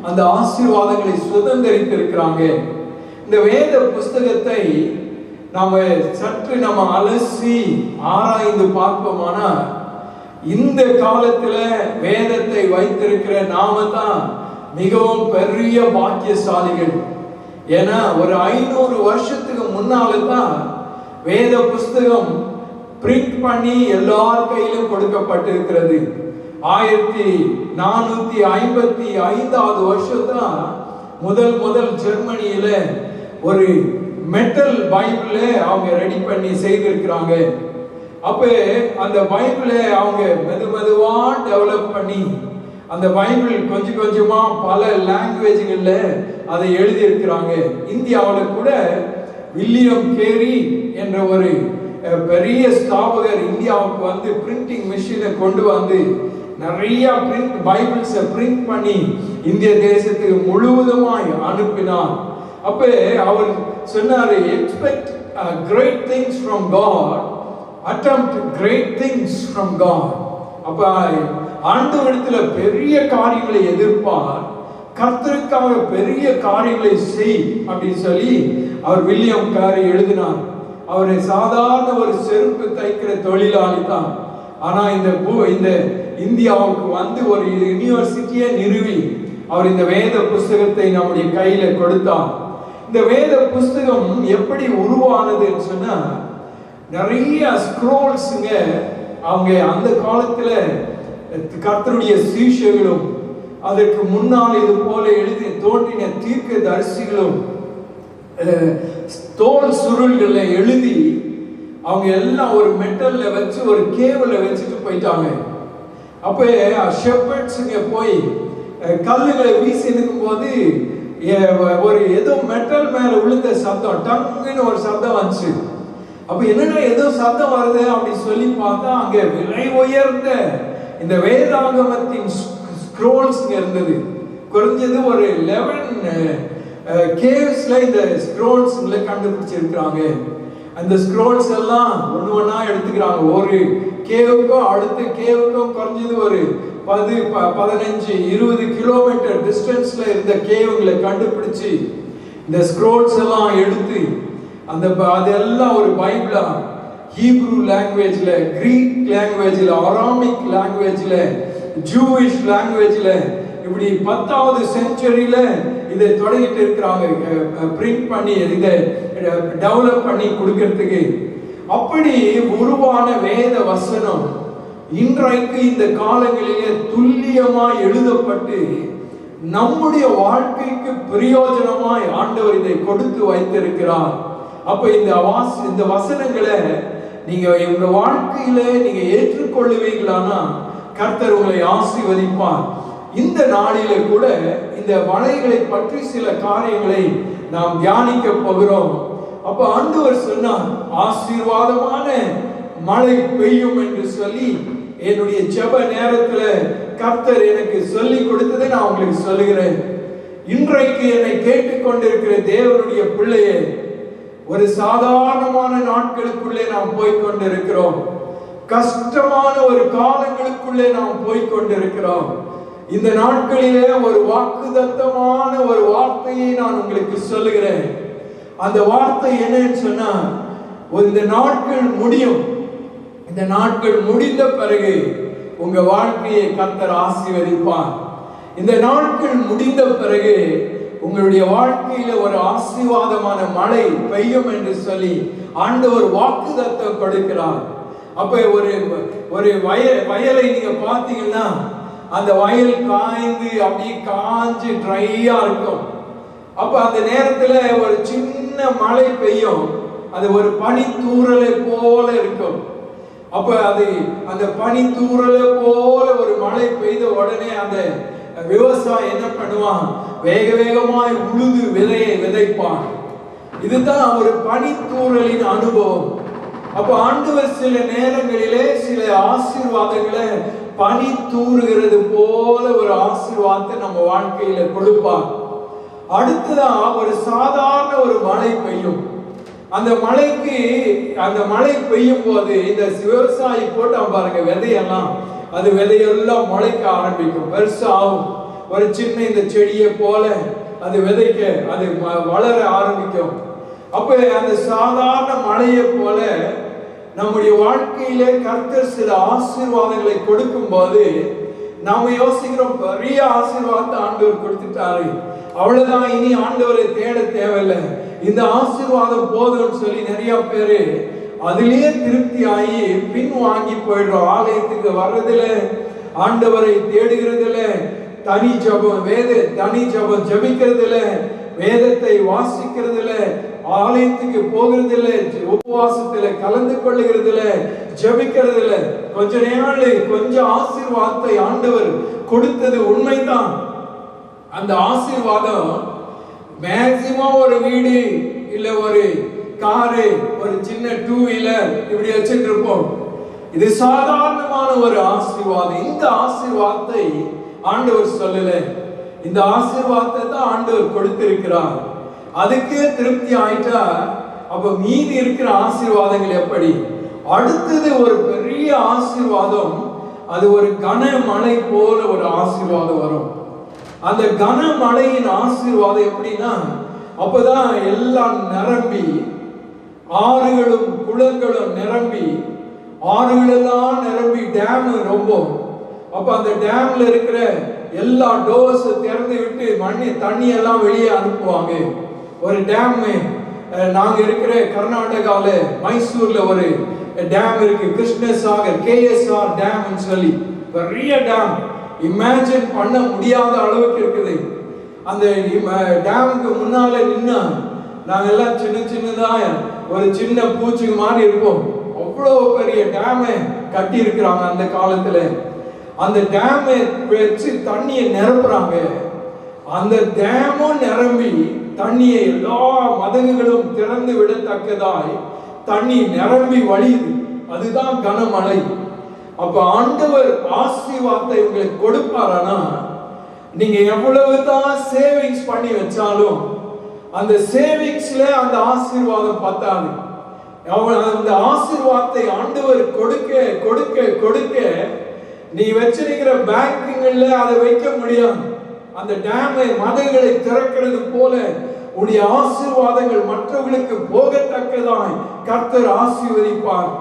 அந்த ஆசீர்வாதங்களை சுதந்திரித்திருக்கிறாங்க. இந்த வேத புஸ்தகத்தை நாம சற்று அலசி ஆராய்ந்து பார்ப்போமானா, இந்த காலத்துல வேதத்தை வைத்திருக்கிற நாம தான் மிகவும் பெரிய பாக்கியசாலிகள். ஏன்னா ஒரு 500 வருஷத்துக்கு முன்னால தான் வேத புஸ்தகம் பிரிண்ட் பண்ணி எல்லார் கையிலும் கொடுக்கப்பட்டிருக்கிறது. 1455 வருஷம் தான் முதல் ஜெர்மனியில ஒரு மெட்டல் பைபிள அவங்க ரெடி பண்ணி செய்திருக்கிறாங்க. அப்ப அந்த பைபிளை அவங்க மெதுவா டெவலப் பண்ணி அந்த பைபிள் கொஞ்சம் கொஞ்சமா பல லாங்குவேஜ்கள்ல அதை எழுதி இருக்கிறாங்க. இந்தியாவில் கூட வில்லியம் கேரி என்ற ஒரு பெரிய ஸ்தாபகர் இந்தியாவுக்கு வந்து பிரிண்டிங் மிஷினை கொண்டு வந்து நிறைய பைபிள்ஸை பிரிண்ட் பண்ணி இந்திய தேசத்துக்கு முழுவதுமாய் அனுப்பினார். அப்ப அவர் சொன்னாரு, expect great things from God, attempt great things from God. அப்ப ஆண்டவரிடத்துல பெரிய காரியங்களை எதிர்ப்பார், கர்த்தருக்காக பெரிய காரியங்களை செய் அப்படின்னு சொல்லி அவர் வில்லியம் கேரி எழுதினார். அவர் சாதாரண ஒரு செருப்பு தைக்கிற தொழிலாளி தான். ஆனா இந்த இந்தியாவுக்கு வந்து ஒரு யூனிவர்சிட்டியை நிறுவி அவர் இந்த வேத புஸ்தகத்தை நம்முடைய கையில கொடுத்தார். இந்த வேத புஸ்தகம் எப்படி உருவானதுன்னு சொன்னா, நிறைய ஸ்க்ரோல்ஸ்ங்க அவங்க அந்த காலத்துல கர்த்தருடைய சீஷர்களும் அதற்கு முன்னால் இது போல எழுதி தோன்றின தீர்க்க தரிசிகளும் தோல் சுருள்களை எழுதி அவங்க எல்லாம் ஒரு மெட்டல்ல வச்சு ஒரு கேவல வச்சுட்டு போயிட்டாங்க. அப்ப ஷெப்பர்ட்ஸுங்க போய் கல்லுகளை வீசி இருக்கும் போது ஒரு ஏதோ மெட்டல் மேல விழுந்த சத்தம், டங்குன்னு ஒரு சத்தம் வந்துச்சு. அப்ப என்னன்னா ஏதோ சத்தம் வருது அப்படி சொல்லி பார்த்தா அங்க விலை உயர்ந்த இந்த வேதாகமத்தின் ஸ்க்ரோல்ஸ் இருந்தது. குறைஞ்சது ஒரு 11 கேவ்ஸ்ல இந்த ஸ்க்ரோல்ஸ்களை கண்டுபிடிச்சிருக்கிறாங்க. அந்த ஸ்க்ரோல்ஸ் எல்லாம் ஒண்ணா எடுத்துக்கிறாங்க. ஒரு கேவுக்கும் அடுத்த கேவுக்கும் குறைஞ்சது ஒரு 15-20 கிலோமீட்டர் டிஸ்டன்ஸ்ல இருந்த கேவுகளை கண்டுபிடிச்சு இந்த ஸ்க்ரோல்ஸ் எல்லாம் எடுத்து அதெல்லாம் ஒரு பைபிளா ஹீப்ரூ லாங்குவேஜ்ல, கிரீக் லாங்குவேஜ்ல, அராமிக் லாங்குவேஜ்ல, ஜூவிஷ் லாங்குவேஜ்ல இப்படி 10வது செஞ்சுரியில இதை தொடங்கிட்டு இருக்கிறாங்க பிரிண்ட் பண்ணி. இதை டெவலப் பண்ணி கொடுக்கறதுக்கு. அப்படி உருவான வேத வசனம் இன்றைக்கு இந்த காலங்களிலே துல்லியமாய் எழுதப்பட்டு நம்முடைய வாழ்க்கைக்கு பிரயோஜனமாய் ஆண்டவர் இதை கொடுத்து வைத்திருக்கிறார். அப்ப இந்த வசனங்களை நீங்க உங்க வாழ்க்கையில நீங்க ஏற்றுக்கொள்ளுவீங்களானா கர்த்தர் உங்களை ஆசீர்வதிப்பார். இந்த நாளில கூட இந்த மலைகளை பற்றி சில காரியங்களை நாம் தியானிக்க போகிறோம். அப்ப ஆண்டவர் சொன்னார், ஆசீர்வாதமான மழை பெய்யும் என்று சொல்லி என்னுடைய ஜெப நேரத்துல கர்த்தர் எனக்கு சொல்லி கொடுத்ததை நான் உங்களுக்கு சொல்லுகிறேன். இன்றைக்கு என்னை கேட்டுக்கொண்டிருக்கிற தேவனுடைய பிள்ளையே, ஒரு சாதாரணமான நாட்களுக்குள்ளே நாம் போய்கொண்டிருக்கிறோம். கஷ்டமான ஒரு காலங்களுக்குள்ளே நாம் போய்கொண்டிருக்கிறோம். இந்த நாட்களிலே ஒரு வாக்குத்தத்தமான ஒரு வார்த்தையை நான் உங்களுக்கு சொல்லுகிறேன். அந்த வார்த்தை என்னன்னு சொன்னா, இந்த நாட்கள் முடியும். இந்த நாட்கள் முடிந்த பிறகு உங்க வாழ்க்கையை கர்த்தர் ஆசீர்வதிப்பார். இந்த நாட்கள் முடிந்த பிறகு உங்களுடைய வாழ்க்கையில ஒரு ஆசீர்வாதமான மழை பெய்யும் என்று சொல்லி ஆண்டவர் வாக்குத்தத்தம் கொடுக்கிறார். அப்ப ஒரு வயலை நீங்க பாத்தீங்கன்னா அந்த வயல் காய்ந்து அப்படியே காஞ்சு ட்ரையா இருக்கும். அப்ப அந்த நேரத்துல ஒரு சின்ன மழை பெய்யும், அது ஒரு பனித்தூறலை போல இருக்கும். அப்ப அந்த பனித்தூறலை போல ஒரு மழை பெய்த உடனே அந்த விவசாயி என்ன பண்ணுவான், வேக வேகமாய் உழுது விதையை விதைப்பான். இதுதான் ஒரு பனித்தூறலின் அனுபவம். அப்ப ஆண்டவர் சில நேரங்களிலே சில ஆசீர்வாதங்களை பனி தூறுகிறது போல ஒரு ஆசீர்வாதத்தை நம்ம வாழ்க்கையில கொடுப்பார். அடுத்ததான் ஒரு சாதாரண ஒரு மழை பெய்யும். அந்த மழை பெய்யும் போது இந்த விவசாயி போட்டான் பாருங்க விதையெல்லாம், அது விதையெல்லாம் முளைக்க ஆரம்பிக்கும், பெருசாகும். ஒரு சின்ன இந்த செடியை போல அது விதைக்க அது வளர ஆரம்பிக்கும். அப்ப அந்த சாதாரண மழையை போல நம்முடைய வாழ்க்கையிலே கர்த்தர் சில ஆசீர்வாதங்களை கொடுக்கும் போது நாம யோசிக்கிறோம், பெரிய ஆசீர்வாதத்தை ஆண்டவர் கொடுத்துட்டாரு, அவ்வளவுதான், இனி ஆண்டவரை தேட தேவையில்லை, இந்த ஆசீர்வாதம் போதும்னு சொல்லி நிறைய பேரு அதிலேயே திருப்தி ஆகி பின் வாங்கி போயிடுறோம். ஆலயத்துக்கு வர்றதுல, ஆண்டவரை தேடுகிறதுல, தனி ஜபம் ஜபிக்கிறதுல, வேதத்தை வாசிக்கிறதுல, ஆலயத்துக்கு போகிறதுல, உபவாசத்துல கலந்து கொள்ளுகிறதுல, ஜபிக்கிறதுல கொஞ்ச நேரம் கொஞ்சம் ஆசீர்வாதத்தை ஆண்டவர் கொடுத்தது உண்மைதான். அந்த ஆசீர்வாதம் மேக்சிமம் ஒரு வீடு இல்ல ஒரு காரு, ஒரு சின்ன 2 வீலர் இப்படி வச்சுட்டு இருப்போம். இது சாதாரணமான ஒரு ஆசீர்வாதம். இந்த ஆசீர்வாதத்தை ஆண்டவர் சொல்லல, இந்த ஆசீர்வாதத்தை தான் ஆண்டவர் கொடுத்திருக்கிறார். அதுக்கே திருப்தி ஆயிட்டா அப்ப மீதி இருக்கிற ஆசீர்வாதங்கள் எப்படி? அடுத்தது ஒரு பெரிய ஆசீர்வாதம், அது ஒரு கனமழை போல ஒரு ஆசீர்வாதம் வரும். அந்த கனமழையின் ஆசீர்வாதம் எப்படின்னா, அப்பதான் எல்லாம் நிரம்பி, ஆறுகளும் குளங்களும் நிரம்பி, ஆறுகளெல்லாம் நிரம்பி டேம் ரொம்ப. அப்ப அந்த டேம்ல இருக்கிற எல்லா டோர்ஸ் திறந்து விட்டு தண்ணி எல்லாம் வெளியே அனுப்புவாங்க. ஒரு டேம் நாங்க இருக்கிற கர்நாடகால மைசூர்ல ஒரு டேம் இருக்கு, கிருஷ்ணசாகர் KSR டேம் சொல்லி பெரிய டேம், இமேஜின் பண்ண முடியாத அளவுக்கு இருக்குது. அந்த டேமுக்கு முன்னால நின்னா நாங்க எல்லாம் சின்னதா ஒரு சின்ன பூச்சி மாதிரி இருப்போம். அவ்வளவு பெரிய டேமை கட்டி இருக்கிறாங்க அந்த காலத்துல. அந்த டேமை வச்சு தண்ணியை நிரப்புறாங்க. அந்த டேமும் நிரம்பி தண்ணியை எல்லா மதகுகளும் திறந்து விடத்தக்கதாய் தண்ணி நிரம்பி வழியுது. அதுதான் கனமழை. அப்ப ஆண்டவர் ஆசீர்வாதத்தை உங்களுக்கு கொடுப்பாரானா, நீங்க எவ்வளவுதான் சேவிங்ஸ் பண்ணி வச்சாலும் அந்த சேவிங்ஸ்ல அந்த ஆசீர்வாதம் பத்தாது. அந்த ஆசீர்வாதத்தை ஆண்டவர் கொடுக்க கொடுக்க கொடுக்க நீ வச்சிருக்கிற பேங்கிங்ல அதை வைக்க முடியாது. அந்த டேமை மதங்களை திறக்கிறது போல உன்னுடைய ஆசீர்வாதங்கள் மற்றவர்களுக்கு போகத்தக்கதாய் கர்த்தர் ஆசீர்வதிப்பார்.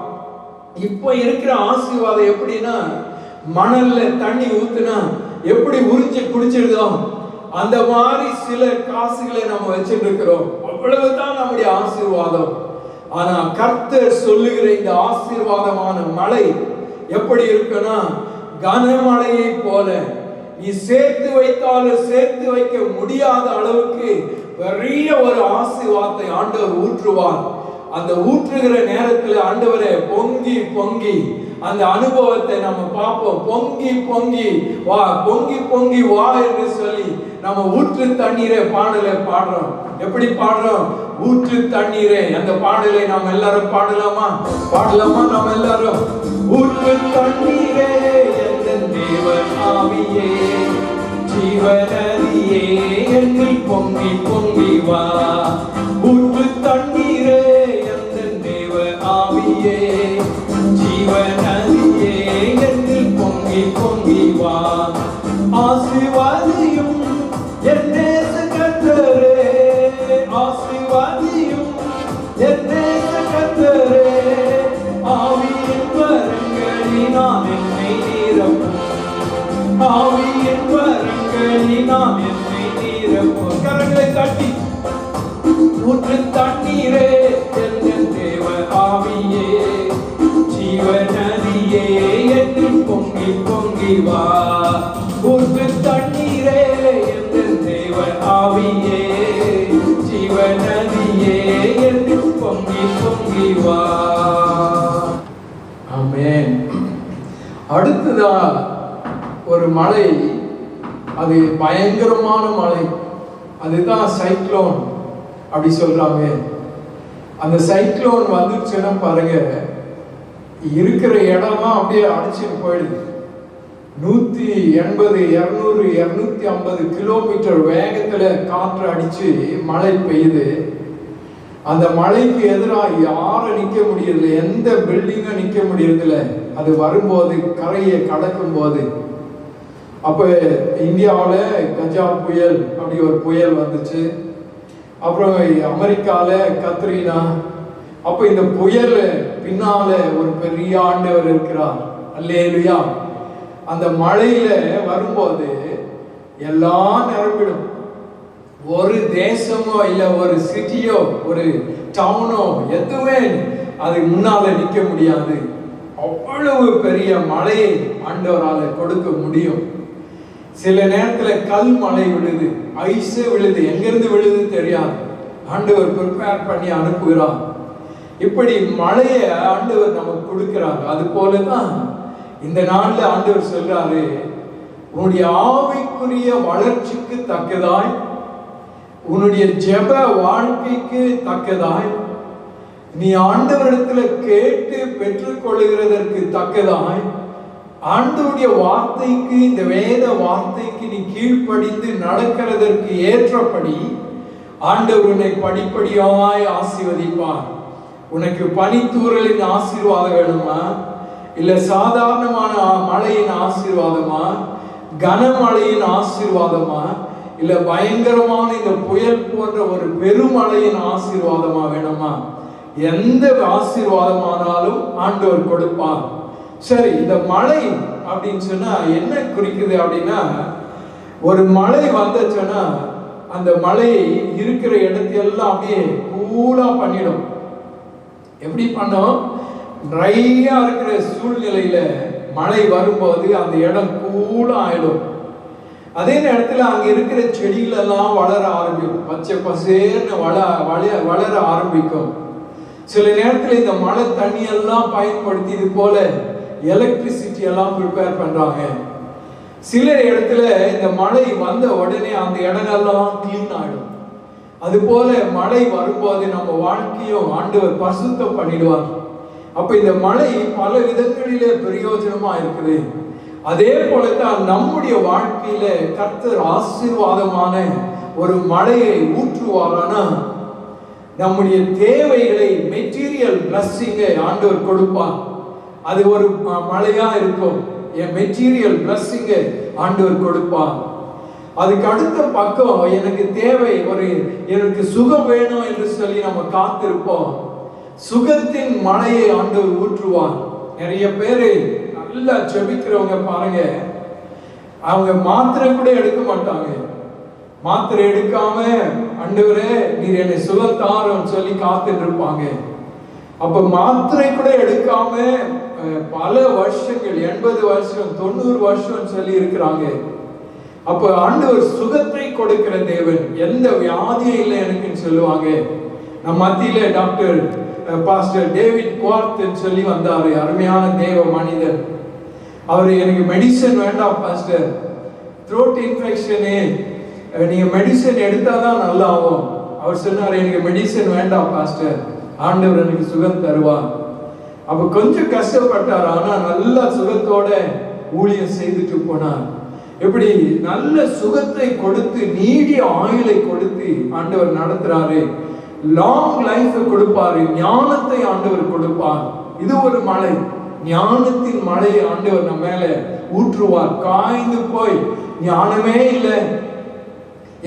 இப்ப இருக்கிற ஆசீர்வாதம் எப்படின்னா, மணல்ல தண்ணி ஊத்துனா எப்படி உறிஞ்சி குடிச்சிருந்தோம் அந்த மாதிரி சில காசுகளை நம்ம வச்சுட்டு இருக்கிறோம். அவ்வளவுதான் நம்முடைய ஆசீர்வாதம். ஆனா கர்த்தர் சொல்லுகிற இந்த ஆசீர்வாதமான மழை எப்படி இருக்குன்னா, கனமழையை போல நீ சேர்த்து வைத்தாலும் சேர்த்து வைக்க முடியாத அளவுக்கு பெரிய ஒரு ஆசீர்வாதத்தை ஆண்டவர் ஊற்றுவார். அந்த ஊற்றுகிற நேரத்தில் ஆண்டவரே பொங்கி பொங்கி அந்த அனுபவத்தை நம்ம பார்ப்போம். பொங்கி பொங்கி வா, பொங்கி பொங்கி வா என்று சொல்லி நம்ம ஊற்று தண்ணீரை பாடலை பாடுறோம். எப்படி பாடுறோம்? ஊற்று தண்ணீரே. அந்த பாடலை நாம் எல்லாரும் பாடலாமா? நாம் எல்லாரும். ஊற்று தண்ணீரே, என் தேவ ஆவியே, ஜீவநதியே, என்னில் பொங்கி பொங்கி வா. ஊற்று தண்ணீரே, என் தேவ ஆவியே, ஜீவநதியே, என்னில் பொங்கி பொங்கி வா. ஆசீர்வாதியும் என் நேச கர்த்தரே, ஆசீர்வாதியும் என் நேச கர்த்தரே, ஆவியின் வரங்களினால் என்னை நிரப்பும், ஆவியின் வரங்களினால் என்னை நிரப்பும். கரங்களை தட்டி ஊற்று தண்ணீரே, என் தேவ ஆவியே, ஜீவநதியே, என்னில் பொங்கி பொங்கி வா. ஊற்று தண்ணீரே, என் தேவ ஆவியே, ஜீவநதியே, என்னில் பொங்கி பொங்கி வா. ஆமென். அடுத்ததா ஒரு மழை, அது பயங்கரமான மழை, அதுதான் சைக்ளோன் அப்படி சொல்றாங்க. அந்த சைக்ளோன் வந்துச்சுன்னா பாருங்க, இருக்கிற இடம்லாம் அப்படியே அடிச்சுட்டு போயிடுது. 180, 200, 250 கிலோமீட்டர் வேகத்துல காற்று அடிச்சு மழை பெய்யுது. அந்த மழைக்கு எதிராக யாரும் நிக்க முடியல, எந்த பில்டிங்கும் நிக்க முடியறதில்ல. அது வரும்போது, கரையை கடக்கும் போது, அப்ப இந்தியாவில் கஜா புயல் அப்படி ஒரு புயல் வந்துச்சு. அப்புறம் அமெரிக்கால கத்ரீனா. அப்ப இந்த புயல் பின்னால ஒரு பெரிய ஆண்டவர் இருக்கிறார். அல்லேலூயா. அந்த மழையில வரும்போது எல்லாம் நிரம்பிடும். ஒரு தேசமோ இல்ல ஒரு சிட்டியோ ஒரு டவுனோ எதுவுமே அது முன்னால நிக்க முடியாது. அவ்வளவு பெரிய மழையை ஆண்டவரால கொடுக்க முடியும். சில நேரத்துல கல் மழை விழுது, ஐஸ் விழுது, எங்கிருந்து விழுது தெரியாது. ஆண்டவர் ப்ரிப்பேர் பண்ணி அனுப்புகிறார். இப்படி மழையை ஆண்டவர் நமக்கு கொடுக்கிறார். அது போலதான் இந்த நாள்ல ஆண்டவர் சொல்றாரு, உன்னுடைய ஆவிக்குரிய வளர்ச்சிக்கு தக்கதாய், உன்னுடைய ஜெப வாழ்க்கைக்கு தக்கதாய், நீ ஆண்டவரிடத்துல கேட்டு பெற்றுக்கொள்ளுகிறதற்கு தக்கதாய், ஆண்டவருடைய வார்த்தைக்கு, இந்த வேத வார்த்தைக்கு நீ கீழ்ப்படிந்து நடக்கிறதற்கு ஏற்றபடி ஆண்டவர் உன்னை படிப்படியாய் ஆசீர்வதிப்பார். உனக்கு பனித்தூறலின் ஆசீர்வாதம் வேணுமா, இல்ல சாதாரணமான மழையின் ஆசீர்வாதமா, கனமழையின் ஆசீர்வாதமா, இல்ல பயங்கரமான இந்த புயல் போன்ற ஒரு பெருமழையின் ஆசீர்வாதமா வேணுமா? எந்த ஆசீர்வாதமானாலும் ஆண்டவர் கொடுப்பார். சரி, இந்த மழை அப்படின்னு சொன்னா என்ன குறிக்குது அப்படின்னா, ஒரு மழை வந்துச்சுன்னா அந்த மழை இருக்கிற இடத்தையெல்லாம் அப்படியே கூலா பண்ணிடும். எப்படி பண்ணோம்? ட்ரையா இருக்கிற சூழ்நிலையில மழை வரும்போது அந்த இடம் கூலா ஆயிடும். அதே நேரத்தில் அங்க இருக்கிற செடிகள் எல்லாம் வளர ஆரம்பிக்கும், பச்சை பசேர்னு வளர ஆரம்பிக்கும். சில நேரத்தில் இந்த மழை தண்ணி எல்லாம் பயன்படுத்தி இது போல எலக்ட்ரிசிட்டி எல்லாம் ப்ரிப்பேர் பண்றாங்க. சில இடத்துல இந்த மழை வந்த உடனே அந்த இடங்கள்லாம் கிளீன் ஆயிடும். அது போல மழை வரும்போது நம்ம வாழ்க்கையும் ஆண்டவர் பரிசுத்தம் பண்ணிடுவார். அப்ப இந்த மழை பல விதங்களிலே பிரயோஜனமா இருக்குது. அதே போலத்தான் நம்முடைய வாழ்க்கையில கர்த்தர் ஆசீர்வாதமான ஒரு மழையை ஊற்றுவாரானா, நம்முடைய தேவைகளை, மெட்டீரியல் பிளஸ்ஸிங்கை ஆண்டவர் கொடுப்பார். அது ஒரு மழையா இருக்கும். என் மெட்டீரியல் பிளஸ்ஸிங்கை ஆண்டவர் கொடுப்பார். அதுக்கு அடுத்த பக்கம் எனக்கு தேவை, எனக்கு சுகம் வேணும் என்று சொல்லி நம்ம காத்திருப்போம். சுகத்தின் மழையை ஆண்டவர் ஊற்றுவார். நிறைய பேரு நல்லா ஜெபிக்கிறவங்க பாருங்க, அவங்க மாத்திரை கூட எடுக்க மாட்டாங்க. மாத்திரை எடுக்காம ஆண்டவரே நீர் என்னை சுகத்தாரும் சொல்லி காத்துட்டு இருப்பாங்க. அப்ப மாத்திரை கூட எடுக்காம பல வருஷங்கள் 80 வருஷம் 90 வருஷம் சொல்லி இருக்கிறாங்க. அப்ப ஆண்டவர் சுகத்தை கொடுக்கிற தேவன். எந்த வியாதியும் இல்லை எனக்குன்னு சொல்லுவாங்க. நம்ம மத்தியில டாக்டர் பாஸ்டர் டேவிட் குவார்ட் சொல்லி வந்தாரு, அருமையான தேவ மனிதர். அவர் எனக்கு மெடிசன் வேண்டாம் பாஸ்டர், த்ரோட் இன்ஃபெக்ஷனு நீங்க மெடிசன் எடுத்தாதான் நல்லா ஆகும். அவர் சொன்னார் எனக்கு மெடிசன் வேண்டாம் பாஸ்டர், ஆண்டவர் எனக்கு சுகம் தருவார். அப்ப கொஞ்சம் கஷ்டப்பட்டார், ஆனா நல்ல சுகத்தோட ஊழியம் செய்துட்டு போனார். எப்படி நல்ல சுகத்தை கொடுத்து நீடிய ஆயுளை கொடுத்து ஆண்டவர் நடத்துறாரு. லாங் லைஃப் கொடுப்பாரு, ஞானத்தை ஆண்டவர் கொடுப்பார். இது ஒரு மழை, ஞானத்தின் மழையை ஆண்டவர் நம்ம மேல ஊற்றுவார். காய்ந்து போய் ஞானமே இல்லை,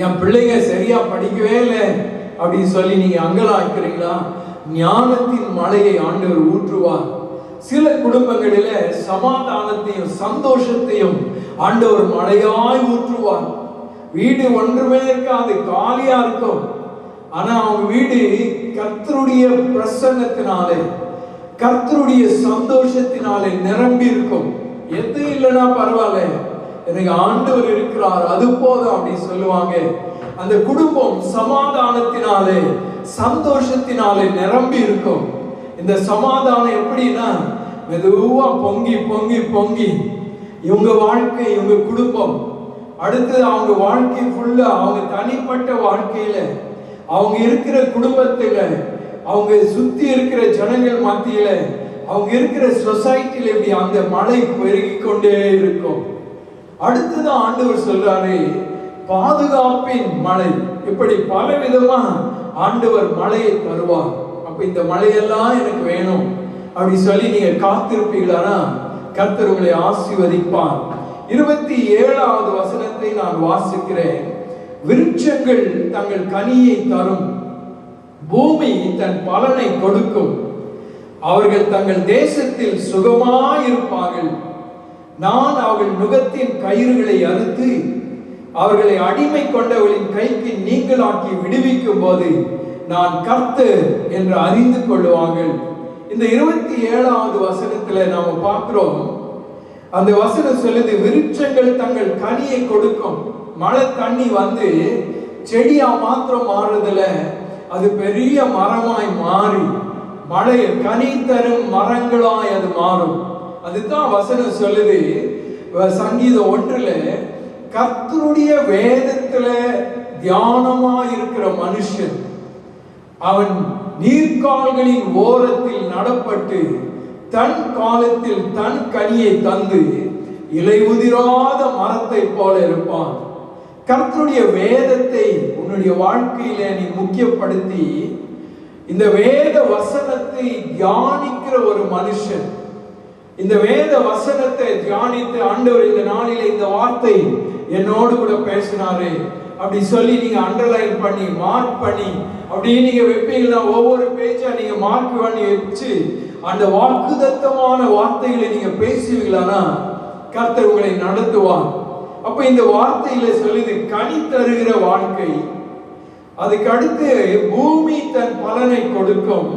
என் பிள்ளைங்க சரியா படிக்கவே இல்லை அப்படின்னு சொல்லி நீங்க அங்கலாய்க்கிறீங்களா? ஞானத்தின் மழையை ஆண்டவர் ஊற்றுவார். சில குடும்பங்களில சமாதானத்தையும் சந்தோஷத்தையும் ஆண்டவர் மழையாய் ஊற்றுவார். வீடு ஒன்றுமே இருக்காது, காலியா இருக்கும். ஆனா அவங்க வீடு கர்த்தருடைய பிரசன்னத்தினாலே கர்த்தருடைய சந்தோஷத்தினாலே நிரம்பி இருக்கும். எது இல்லைன்னா பரவாயில்ல, எனக்கு ஆண்டவர் இருக்கிறார், அது போதும் அப்படின்னு சொல்லுவாங்க. அந்த குடும்பம் சமாதானத்தினாலே சந்தோஷத்தினாலே நிரம்பி இருக்கும். இந்த சமாதானம் எப்படின்னா மெதுவா பொங்கி பொங்கி பொங்கி இவங்க வாழ்க்கை, இவங்க குடும்பம், அடுத்தது அவங்க வாழ்க்கை ஃபுல்லா, அவங்க தனிப்பட்ட வாழ்க்கையில, அவங்க இருக்கிற குடும்பத்துல, அவங்க சுத்தி இருக்கிற ஜனங்கள் மத்தியில, அவங்க இருக்கிற சொசைட்டில இப்படி அந்த மழை பெருகி கொண்டே இருக்கும். அடுத்ததான் ஆண்டவர் சொல்றாரு பாதுகாப்பின் மழை. இப்படி பல விதமா ஆண்டவர் மழையை தருவார். அப்ப இந்த மழையெல்லாம் எனக்கு வேணும் அப்படி சொல்லி நீங்க காத்திருப்பீங்களா, கர்த்தர் உங்களை ஆசீர்வதிப்பார். 27வது வசனத்தை நான் வாசிக்கிறேன். விருட்சங்கள் தங்கள் கனியை தரும், பூமி தன் பலனை கொடுக்கும், அவர்கள் தங்கள் தேசத்தில் சுகமாயிருப்பார்கள். நான் அவர்கள் நுகத்தின் கயிறுகளை அறுத்து அவர்களை அடிமை கொண்டவர்களின் கைக்கு நீங்களாக்கி விடுவிக்கும் போது நான் கர்த்தர் என்று அறிந்து கொள்வார்கள். இந்த 27வது வசனத்துல நாம பார்க்கிறோம். அந்த வசனம் சொல்லுது, விருட்சங்கள் தங்கள் கனியை கொடுக்கும். மழை தண்ணி வந்து செடியா மாத்திரம் மாறுறதுல அது பெரிய மரமாய் மாறி மழை கனி தரும் மரங்களாய் அது மாறும். அதுதான் வசனம் சொல்லுது. சங்கீதம் 1ல கர்த்தருடைய வேதத்துல தியானமா இருக்கிற மனுஷன் அவன் நீர்க்கால்களின் ஓரத்தில் நடப்பட்டு தன் காலத்தில் தன் கனியை தந்து இலை உதிராத மரத்தை போல இருப்பான். கர்த்தருடைய வேதத்தை உன்னுடைய வாழ்க்கையில நீ முக்கியப்படுத்தி இந்த வேத வசனத்தை தியானிக்கிற ஒரு மனுஷன், இந்த வேத வசனத்தை தியானித்து ஆண்டவர் இந்த நாளில இந்த வார்த்தை என்னோடு கூட பேசினாரு அப்படி சொல்லி நீங்க அண்டர்லைன் பண்ணி மார்க் பண்ணி அப்படியே நீங்க வைப்பீங்களா, ஒவ்வொரு பேஜா நீங்க மார்க் பண்ணி வச்சு அந்த வாக்குத்தத்தமான வார்த்தைகளை நீங்க பேசுவீங்களா, கர்த்தர் உங்களை நடத்துவார். அப்ப இந்த வார்த்தையில சொல்லுது கனி தருகிற வாழ்க்கை. அதுக்கு அடுத்து பூமி தன் பலனை கொடுக்கும்,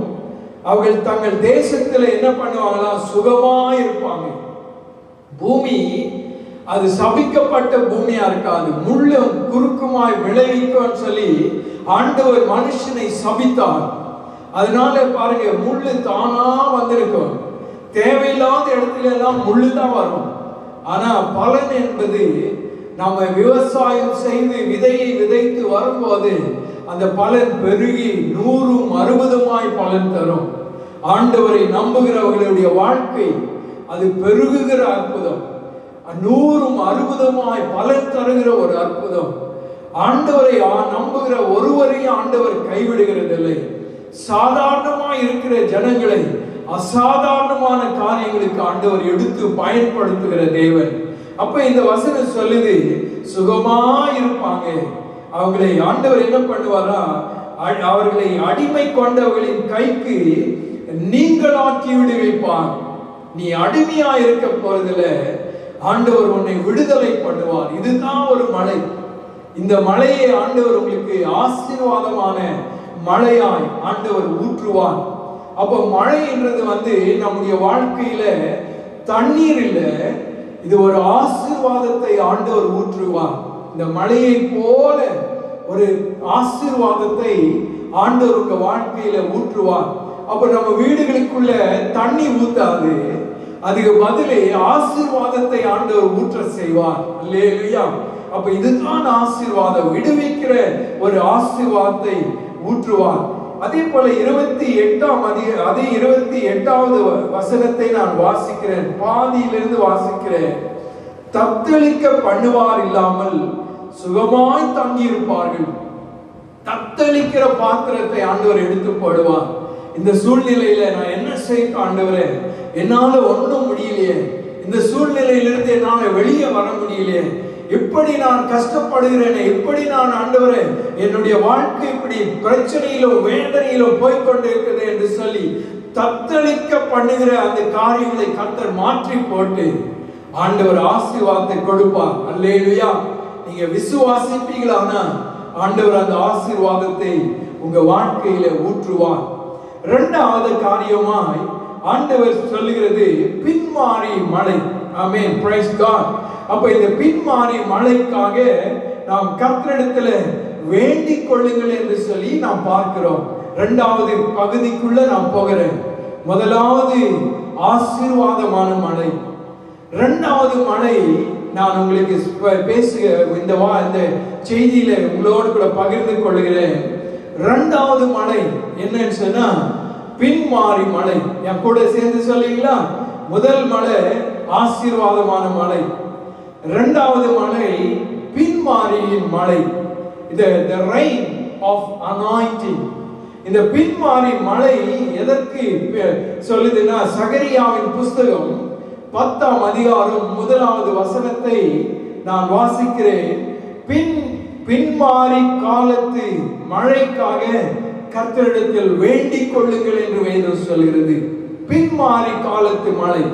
அவர்கள் தங்கள் தேசத்துல என்ன பண்ணுவாங்களா, சுகமா இருப்பாங்க. பூமி அது சபிக்கப்பட்ட பூமியா இருக்காது, முள்ளும் குறுக்குமாய் விளைவிக்கும் சொல்லி ஆண்டவர் மனுஷனை சபித்தார். அதனால பாருங்க, முள்ளு தானா வந்திருக்கும். தேவையில்லாத இடத்துல எல்லாம் முள்ளு தான் வரும். ஆனா பலன் என்பது நம்ம விவசாயம் செய்து விதையை விதைத்து வரும்போது அந்த பலன் பெருகி 100ம் 60மாய் பலன் தரும். ஆண்டவரை நம்புகிறவர்களுடைய வாழ்க்கை அது பெருகுகிற அற்புதம், 100ம் 60மாய் பலன் தருகிற ஒரு அற்புதம். ஆண்டவரை நம்புகிற ஒருவரையும் ஆண்டவர் கைவிடுகிறதில்லை. சாதாரணமாய் இருக்கிற ஜனங்களை அசாதாரணமான காரியங்களுக்கு ஆண்டவர் எடுத்து பயன்படுத்துகிற தேவன். அப்ப இந்த வசனம் சொல்லுது சுகமா இருப்பாங்க. அவங்களை ஆண்டவர் என்ன பண்ணுவாரா, அவர்களை அடிமை கொண்டவர்களின் கைக்கு நீங்களாக்கி விடுவிப்பார். நீ அடிமையா இருக்க போறதுல ஆண்டவர் உன்னை விடுதலை பண்ணுவார். இதுதான் ஒரு மழை. இந்த மழையை ஆண்டவர் உங்களுக்கு ஆசீர்வாதமான மழையாய் ஆண்டவர் ஊற்றுவார். அப்ப மழை என்றது நம்முடைய வாழ்க்கையில தண்ணீர் இல்லை, இது ஒரு ஆசீர்வாதத்தை ஆண்டவர் ஊற்றுவார். இந்த மழையை போல ஒரு ஆசீர்வாதத்தை ஆண்டவர் உங்க வாழ்க்கையில ஊற்றுவார். அப்ப நம்ம வீடுகளுக்குள்ள தண்ணி ஊத்தாது, அதுக்கு பதிலே ஆசீர்வாதத்தை ஆண்டவர் ஊற்ற செய்வார். அல்லேலூயா. அப்ப இதுதான் ஆசீர்வாதம், விடுவிக்கிற ஒரு ஆசீர்வாதத்தை ஊற்றுவார். அதே போல 28வது வசனத்தை நான் வாசிக்கிறேன், பாதியிலிருந்து வாசிக்கிறேன். தத்தளிக்க பண்ணுவார் இல்லாமல் சுகமாய் தங்கி இருப்பார்கள். தத்தளிக்கிற பாத்திரத்தை ஆண்டவர் எடுத்து போடுவார். இந்த சூழ்நிலையில நான் என்ன செய்ய ஆண்டவரே, என்னால ஒன்றும் முடியலையே, இந்த சூழ்நிலையிலிருந்து என்னால வெளியே வர முடியலையே, எப்படி நான் கஷ்டப்படுகிறேனே, எப்படி நான் ஆண்டவரே என்னுடைய வாழ்க்கை இப்படி பிரச்சனையிலும் வேதனையிலும் போய்கொண்டு இருக்குது என்று சொல்லி தத்தளிக்க பண்ணுகிற அந்த காரியங்களை கர்த்தர் மாற்றி போட்டு ஆண்டவர் ஆசீர்வாதத்தை கொடுப்பார். அல்லேலூயா. நீங்க விசுவாசிப்பீங்களானா ஆண்டவர் அந்த ஆசீர்வாதத்தை உங்க வாழ்க்கையில ஊற்றுவார். இரண்டாவது காரியமாய் ஆண்டவர் சொல்லுகிறது பின்மாறி மழை. ஆமென், பிரைஸ் காட். அப்ப இந்த பின்மாறி மழைக்காக நாம் கர்த்தரிடத்துல வேண்டிக் கொள்ளுங்கள் என்று சொல்லி நாம் பார்க்கிறோம். இரண்டாவது பகுதிக்குள்ள நாம் போகிறேன். முதலாவது ஆசீர்வாதமான மழை. இரண்டாவது மழை நான் உங்களுக்கு பேசுக இந்த செய்தியில உங்களோடு கூட பகிர்ந்து கொள்கிறேன். இரண்டாவது மழை என்னன்னு சொன்னா பின்மாறி மழை. என் கூட சேர்ந்து சொல்லுவீங்களா? முதல் மழை ஆசீர்வாதமான மழை, இரண்டாவது மழை பின்மாரியின் மழை. the rain of anointing. இந்த பின்மாறி மழை எதற்கு சொல்லுதுன்னா, சகரியாவின் புஸ்தகம் 10ஆம் அதிகாரம் 1வது வசனத்தை நான் வாசிக்கிறேன். பின்மாறி காலத்து மழைக்காக கர்த்தரிடத்தில் வேண்டிக் கொள்ளுங்கள் என்று வேதம் சொல்கிறது. பின்மாறி காலத்து மழை.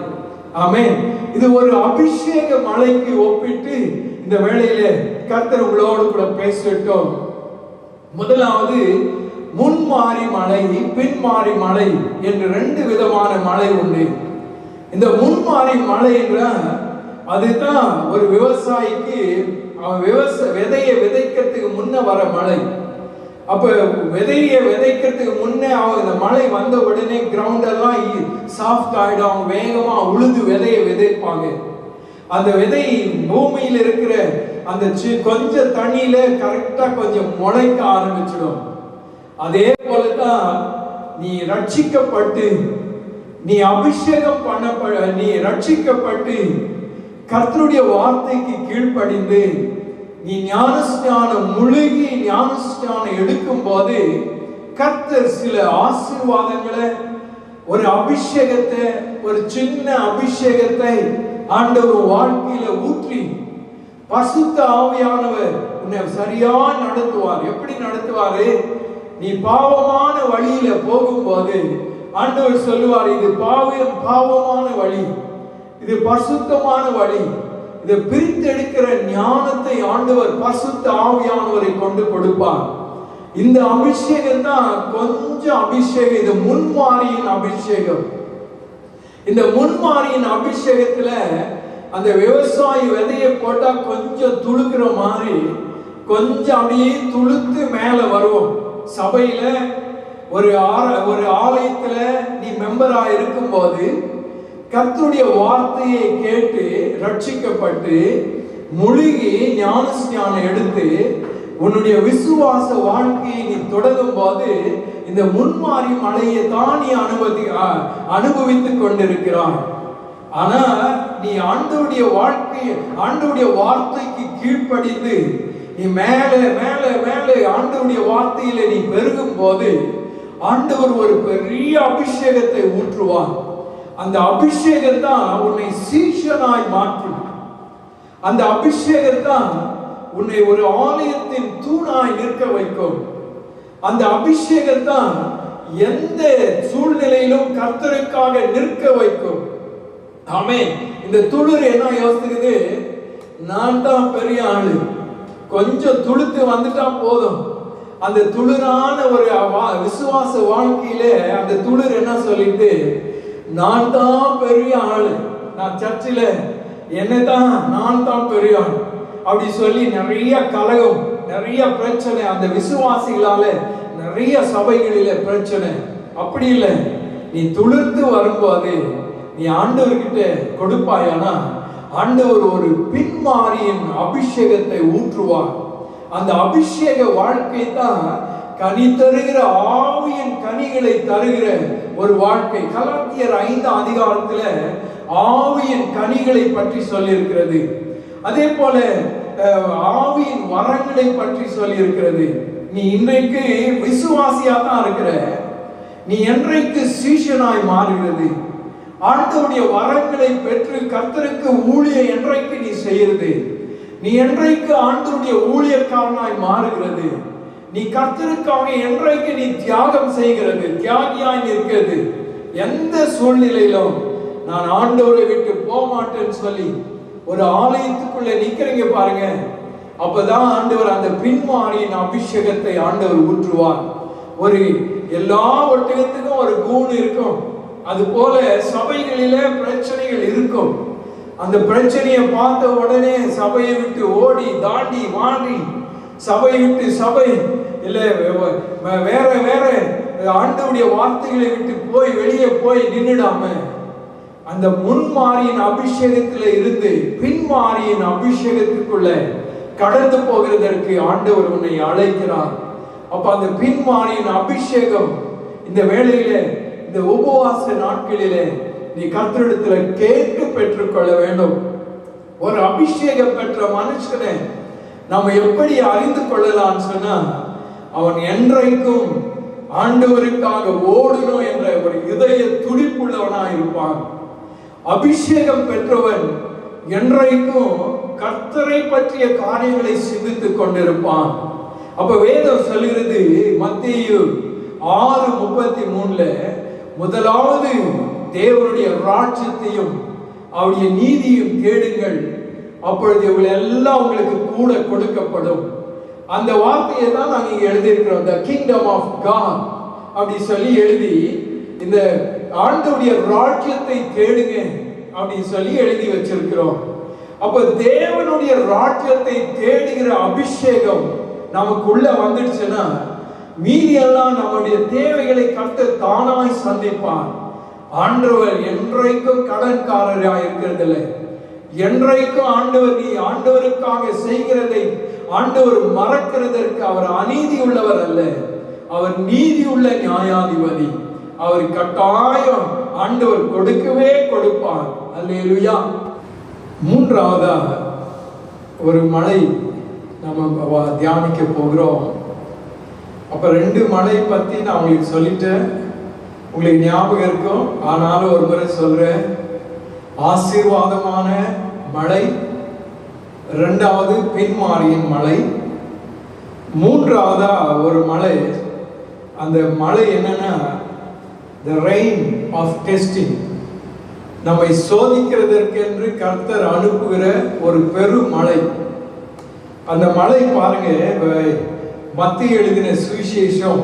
ஆமென். இது ஒரு அபிஷேக மழைக்கு ஒப்பிட்டு இந்த வேளையில கர்த்தர் உங்களோடு கூட பேசட்டும். முதலாவது முன்மாறி மழை, பின்மாறி மழை என்று 2 விதமான மழை உண்டு. இந்த முன்மாறி மழை என்ற அதுதான் ஒரு விவசாயிக்கு அவன் விதையை விதைக்கிறதுக்கு முன்ன வர மழை. அப்ப விதையை விதைக்கிறதுக்கு முன்னே அவன் இந்த மழை வந்த உடனே கிரவுண்ட் எல்லாம் சாஃப்ட் ஆயிடும், அவங்க வேகமா உழுது விதையை விதைப்பாங்க. அந்த விதை பூமியில் இருக்கிற அந்த கொஞ்சம் தண்ணியில கரெக்டா கொஞ்சம் முளைக்க ஆரம்பிச்சிடும். அதே போலதான் நீ ரட்சிக்கப்பட்டு, நீ அபிஷேகம் நீ ரட்சிக்கப்பட்டு கர்த்தருடைய வார்த்தைக்கு கீழ்ப்படிந்து நீ ஞானஸ்நானம் முழுகி ஞானஸ்நானம் எடுக்கும் போது கர்த்தர் சில ஆசீர்வாதங்களை, ஒரு அபிஷேகத்தை, ஒரு சின்ன அபிஷேகத்தை ஆண்டவர் வாழ்க்கையில ஊற்றி பரிசுத்த ஆவியானவர் உன்னை சரியா நடத்துவார். எப்படி நடத்துவாரு? நீ பாவமான வழியில போகும்போது ஆண்டவர் சொல்லுவார், இது பாவமான வழி, இது பரிசுத்தமான வழி. இதை பிரித்தெடுக்கிற ஞானத்தை ஆண்டவர் பரிசுத்த ஆவியானவரை கொண்டு கொடுப்பார். இந்த அபிஷேகம் தான் கொஞ்சம் அபிஷேகம். இது முன்மாரியின் அபிஷேகம். இந்த முன்மாரியின் அபிஷேகத்துல அந்த விவசாயி விதையை போட்டா கொஞ்சம் துளுக்குற மாதிரி கொஞ்சம் அப்படியே துளுத்து மேல வருவோம். சபையில ஒரு ஆலயத்துல நீ மெம்பரா இருக்கும் போது கர்த்தருடைய வார்த்தையை கேட்டு ரட்சிக்கப்பட்டு முழுகி ஞானஸ்நானம் எடுத்து உன்னுடைய விசுவாச வாழ்க்கையை நீ தொடங்கும் போது இந்த முன்மாறி மழையை தான் நீ அனுபவித்துக் கொண்டிருக்கிறாய். ஆனா நீ ஆண்டவருடைய வாழ்க்கையை, ஆண்டவருடைய வார்த்தைக்கு கீழ்ப்படிந்து நீ மேலே மேலே மேலே ஆண்டவருடைய வார்த்தையில நீ பெருகும் போது ஆண்டவர் ஒரு பெரிய அபிஷேகத்தை ஊற்றுவார். அந்த அபிஷேகம் தான் உன்னை சீஷனாய் மாற்றும். அந்த அபிஷேகம் தான் உன்னை ஒரு ஆலயத்தின் தூணாய் நிற்க வைக்கும். அந்த அபிஷேகம் தான் எந்த சூழ்நிலையிலும் கர்த்தருக்காக நிற்க வைக்கும். ஆமென். இந்த துளிர் என்ன யோசிக்குது? நான் தான் பெரிய ஆளு, கொஞ்சம் துளுத்து வந்துட்டா போதும். அந்த துளிரான ஒரு விசுவாச வாழ்க்கையிலே அந்த துளிர் என்ன சொல்லிட்டு, நான் தான் பெரிய ஆளு, நான் சர்ச்சில் என்னதான் நான் தான் பெரிய ஆள் அப்படி சொல்லி நிறைய கலகம், நிறைய பிரச்சனை, அந்த விசுவாசிகளால நிறைய சபைகளில பிரச்சனை. அப்படி இல்லை, நீ துளிர்த்து வரும்போது நீ ஆண்டவர்கிட்ட கொடுப்பாயானா ஆண்டவர் ஒரு பின்மாரியின் அபிஷேகத்தை ஊற்றுவார். அந்த அபிஷேக வாழ்க்கை தான் கனி தருகிற ஆவியின் கனிகளை தருகிற ஒரு வாழ்க்கை. கலாத்தியர் 5 அதிகாரத்துல ஆவியின் கனிகளை பற்றி சொல்லி இருக்கிறது. அதே போல ஆவியின் வரங்களை பற்றி சொல்லி இருக்கிறது. நீ இன்றைக்கு விசுவாசியா தான் இருக்கிற, நீ என்றைக்கு சீஷனாய் மாறுகிறது, ஆண்டவருடைய வரங்களை பெற்று கர்த்தருக்கு ஊழியம் என்றைக்கு நீ செய்யறது, நீ என்றைக்கு ஆண்டவருடைய ஊழியக்காரனாய் மாறுகிறது, நீ கர்த்தருக்காக என்றைக்கு நீ தியாகம் செய்கிறது, தியாகியாய் நிற்கிறது, எந்த சூழ்நிலையிலும் நான் ஆண்டவரை விட்டு போக மாட்டேன்னு சொல்லி ஒரு ஆலயத்துக்குள்ள நிக்கிறீங்க பாருங்க, அப்பதான் ஆண்டவர் அந்த பின்மாரியின் அபிஷேகத்தை ஆண்டவர் ஊற்றுவார். ஒரு எல்லா ஒட்டகத்துக்கும் ஒரு கூண் இருக்கும். அது போல சபைகளிலே பிரச்சனைகள் இருக்கும். அந்த பிரச்சனையை பார்த்த உடனே சபையை விட்டு ஓடி தாண்டி வாண்டி சபையை விட்டு சபை இல்ல வேற வேற ஆண்டவருடைய வார்த்தைகளை விட்டு போய் வெளியே போய் நின்றுடாம அந்த முன்மாரியின் அபிஷேகத்துல இருந்து பின்மாரியின் அபிஷேகத்துக்குள்ள கடந்து போகிறதற்கு ஆண்டவர் உன்னை அழைக்கிறார். அப்ப அந்த பின்மாரியின் அபிஷேகம் இந்த வேளையில, இந்த உபவாச நாட்களிலே நீ கர்த்தரிடத்துல கேட்டு பெற்றுக்கொள்ள வேண்டும். ஒரு அபிஷேகம் பெற்ற மனுஷனை நம்ம எப்படி அறிந்து கொள்ளலாம் சொன்னா, அவன் என்றைக்கும் ஆண்டவருக்காக ஓடணும் என்ற ஒரு இதய துடிப்புள்ளவனா இருப்பான். அபிஷேகம் பெற்றவன் என்றைக்கும் கர்த்தரை பற்றிய காரியங்களை சிந்தித்துக் கொண்டிருப்பான். அப்ப வேதம் சொல்கிறது மத்தேயு 6:33 முதலாவது தேவனுடைய ராஜ்யத்தையும் அவருடைய நீதியும் தேடுங்கள், அப்பொழுது இவர்கள் எல்லாம் உங்களுக்கு கூட கொடுக்கப்படும். அந்த வார்த்தையை தான் நாங்கள் இங்க எழுதியிருக்கிறோம். The kingdom of God அப்படி சொல்லி எழுதி, இந்த ஆண்டவருடைய ராஜ்யத்தை தேடுங்க அப்படி சொல்லி எழுதி வச்சிருக்கிறோம். அப்ப தேவனுடைய ராஜ்யத்தை தேடுகிற அபிஷேகம் நமக்குள்ள வந்துடுச்சுன்னா மீதி எல்லாம் நம்முடைய தேவைகளை கர்த்தர் தானாய் சந்திப்பார். ஆண்டவர் என்றைக்கும் கடன்காரராக இருக்கிறதில்லை. என்றைக்கும் ஆண்டவர் நீ ஆண்டவருக்காக செய்கிறதை ஆண்டவர் மறக்கிறதற்கு அவர் அநீதி உள்ளவர் அல்ல, அவர் நீதி உள்ள நியாயாதிபதி. அவர் கட்டாயம் ஆண்டவர் கொடுக்கவே கொடுப்பார். அல்லேலூயா. மூன்றாவதா ஒரு மலை நம்ம தியானிக்க போகிறோம். அப்ப 2 மலை பத்தி நான் உங்களுக்கு சொல்லிட்டேன், உங்களுக்கு ஞாபகம் இருக்கும். ஆனாலும் ஒரு முறை சொல்றேன். ஆசீர்வாதமான மலை, 2வது பின்மாரியின் மலை, 3வதா ஒரு மலை. அந்த மலை என்னன்னா the rain of testing, நம்மை சோதிக்கிறதற்கு என்று கர்த்தர் அனுப்புகிற ஒரு பெரும் மலை. அந்த மலை பாருங்க, மத்தேயு எழுதின சுவிசேஷம்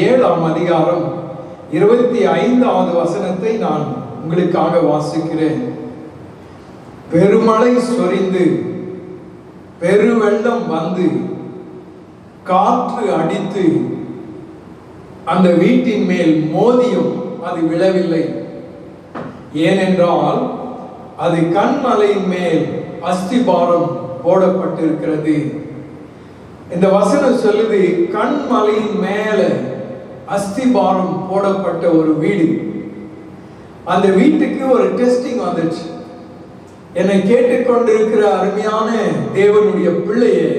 7ஆம் அதிகாரம் 25வது வசனத்தை நான் உங்களுக்காக வாசிக்கிறேன். பெருமழை சொரிந்து பெருவெள்ளம் வந்து காற்று அடித்து அந்த வீட்டின் மேல் மோதியும் அது விழவில்லை, ஏனென்றால் அது கன்மலையின் மேல் அஸ்திபாரம் போடப்பட்டிருக்கிறது. இந்த வசனம் சொல்லுது, கன்மலையின் மேல அஸ்திபாரம் போடப்பட்ட ஒரு வீடு. அந்த வீட்டுக்கு ஒரு டெஸ்டிங் வந்துச்சு. என்னை கேட்டுக்கொண்டிருக்கிற அருமையான தேவனுடைய பிள்ளையே,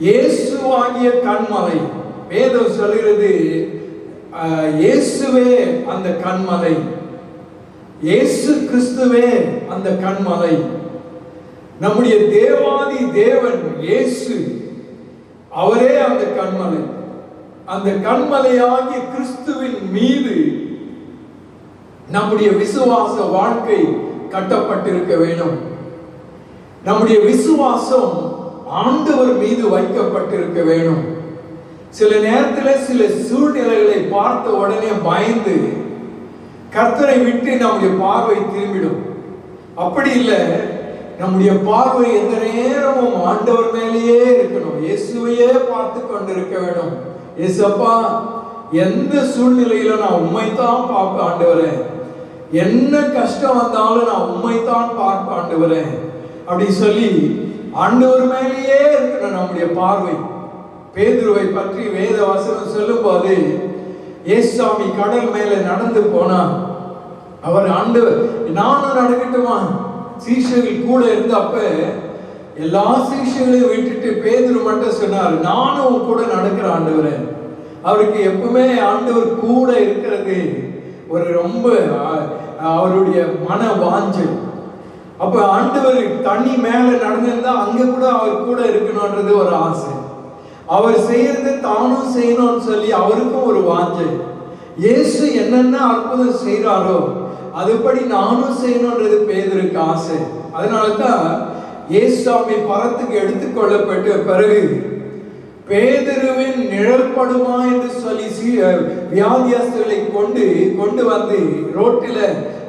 இயேசுவாகிய கன்மலை, வேதம் சொல்கிறது இயேசுவே அந்த கன்மலை, இயேசு கிறிஸ்துவே அந்த கன்மலை. நம்முடைய தேவாதி தேவன் இயேசு, அவரே அந்த கன்மலை. அந்த கன்மலையாகிய கிறிஸ்துவின் மீது நம்முடைய விசுவாச வாழ்க்கை கட்டப்பட்டிருக்க வேண்டும். நம்முடைய விசுவாசம் ஆண்டவர் மீது வைக்கப்பட்டிருக்க வேணும். சில நேரத்தில் சில சூழ்நிலைகளை பார்த்த உடனே பயந்து கர்த்தரை விட்டு நம்முடைய பார்வை திரும்பிடும். அப்படி இல்லை, நம்முடைய பார்வை எந்த நேரமும் ஆண்டவர் மேலேயே இருக்கணும். இயேசுவையே பார்த்து கொண்டிருக்க வேணும். இயேசப்பா, எந்த சூழ்நிலையில நான் உண்மைத்தான் பார்ப்பேன் ஆண்டவரே, என்ன கஷ்டம் வந்தாலும் நான் உண்மைத்தான் பார்ப்பேன் ஆண்டவரே அப்படி சொல்லி ஆண்டவர் மேலேயே இருக்கணும் நம்முடைய பார்வை. பேதுருவை பற்றி வேத வசனம் சொல்லும் போது, ஏசாமி கடல் மேல நடந்து போனா அவர் ஆண்டவர் நானும் நடக்கட்டுமா, சீஷர்கள் கூட இருந்தப்ப எல்லா சீஷர்களையும் விட்டுட்டு பேதுரு மட்டும் சொன்னார், நானும் கூட நடக்கிற ஆண்டவரே. அவருக்கு எப்பவுமே ஆண்டவர் கூட இருக்கிறது ஒரு ரொம்ப அவருடைய மன வாஞ்சை. அப்ப ஆண்டவர் தண்ணி மேல நடந்திருந்தா அங்க கூட அவர் கூட இருக்கணும்ன்றது ஒரு ஆசை. அவர் செய்யறது தானும் செய்யணும்னு சொல்லி அவருக்கும் ஒரு வாஞ்சை. இயேசு என்னென்ன அற்புதம் செய்யறாரோ அதுபடி நானும் செய்யணும்ன்றது பேதுருக்கு ஆசை. அதனாலதான் இயேசுசாமி பரத்துக்கு எடுத்துக்கொள்ளப்பட்ட பிறகு பேதுருவின் நிழல்படுமா என்று சொல்லி வியாதியஸ்தர்களை கொண்டு வந்து ரோட்டில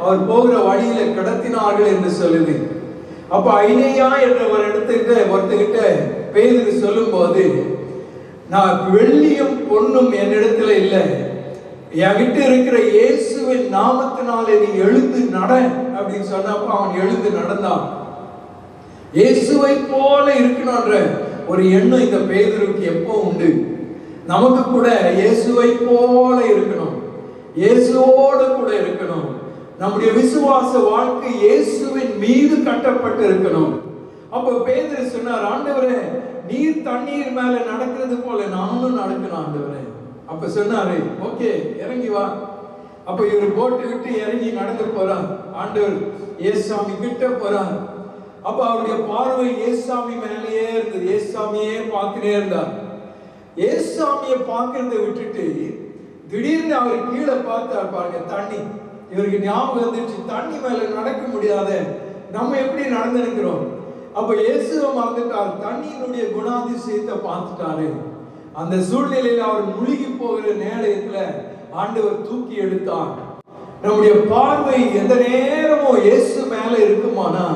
அவர் போகிற வழியில கிடத்தினார்கள் என்று சொல்லுது. அப்ப ஐனேயா என்ற ஒரு ஒருத்தகிட்ட பேதுரு சொல்லும் போது, நான் வெள்ளியும் பொன்னும் என்னிடத்துல இல்லை, என்கிட்ட இருக்கிற இயேசுவின் நாமத்தினாலே நீ எழுந்து நட அப்படின்னு சொன்னப்ப அவன் எழுந்து நடந்தான். இயேசுவை போல இருக்கணும்ன்ற ஒரு எண்ணம் இந்த பேதுருக்கு எப்போ உண்டு. நமக்கு கூட இயேசுவை போல இருக்கணும், இயேசுவோடு கூட இருக்கணும். நம்முடைய விசுவாச வாழ்க்கை இயேசுவின் மீது கட்டப்பட்டு இருக்கணும். அப்ப பேதுரு சொன்னார், ஆண்டவரே, நீர் தண்ணீர் மேல நடக்கிறது போல நானும் நடக்கணும் ஆண்டவரே. அப்ப சொன்னாரு, ஓகே இறங்கி வா. அப்ப இவர் போட்டு விட்டு இறங்கி நடந்து போறார். ஆண்டவர் ஏசாமி கிட்ட போறார். அப்ப அவருடைய பார்வை ஏசாமி மேலேயே இருந்தது. ஏசாமியே பார்த்துட்டே இருந்தார். ஏசாமியை பார்க்கறதை விட்டுட்டு திடீர்னு அவர் கீழே பார்த்தார் பாருங்க, தண்ணி. இவருக்கு ஞாபகம் வந்துச்சு, தண்ணி மேல நடக்க முடியாத நம்ம எப்படி நடந்திருக்கிறோம். அப்ப இயேசுவை மறந்துட்டார், தண்ணியினுடைய குணாதிசயத்தை பார்த்துட்டாரு. அந்த சூழ்நிலையில அவர் முழுகி போகிற நேரத்துல ஆண்டவர் தூக்கி எடுத்தார். நம்முடைய பார்வை எந்த நேரமும் இயேசு மேல இருக்குமானா,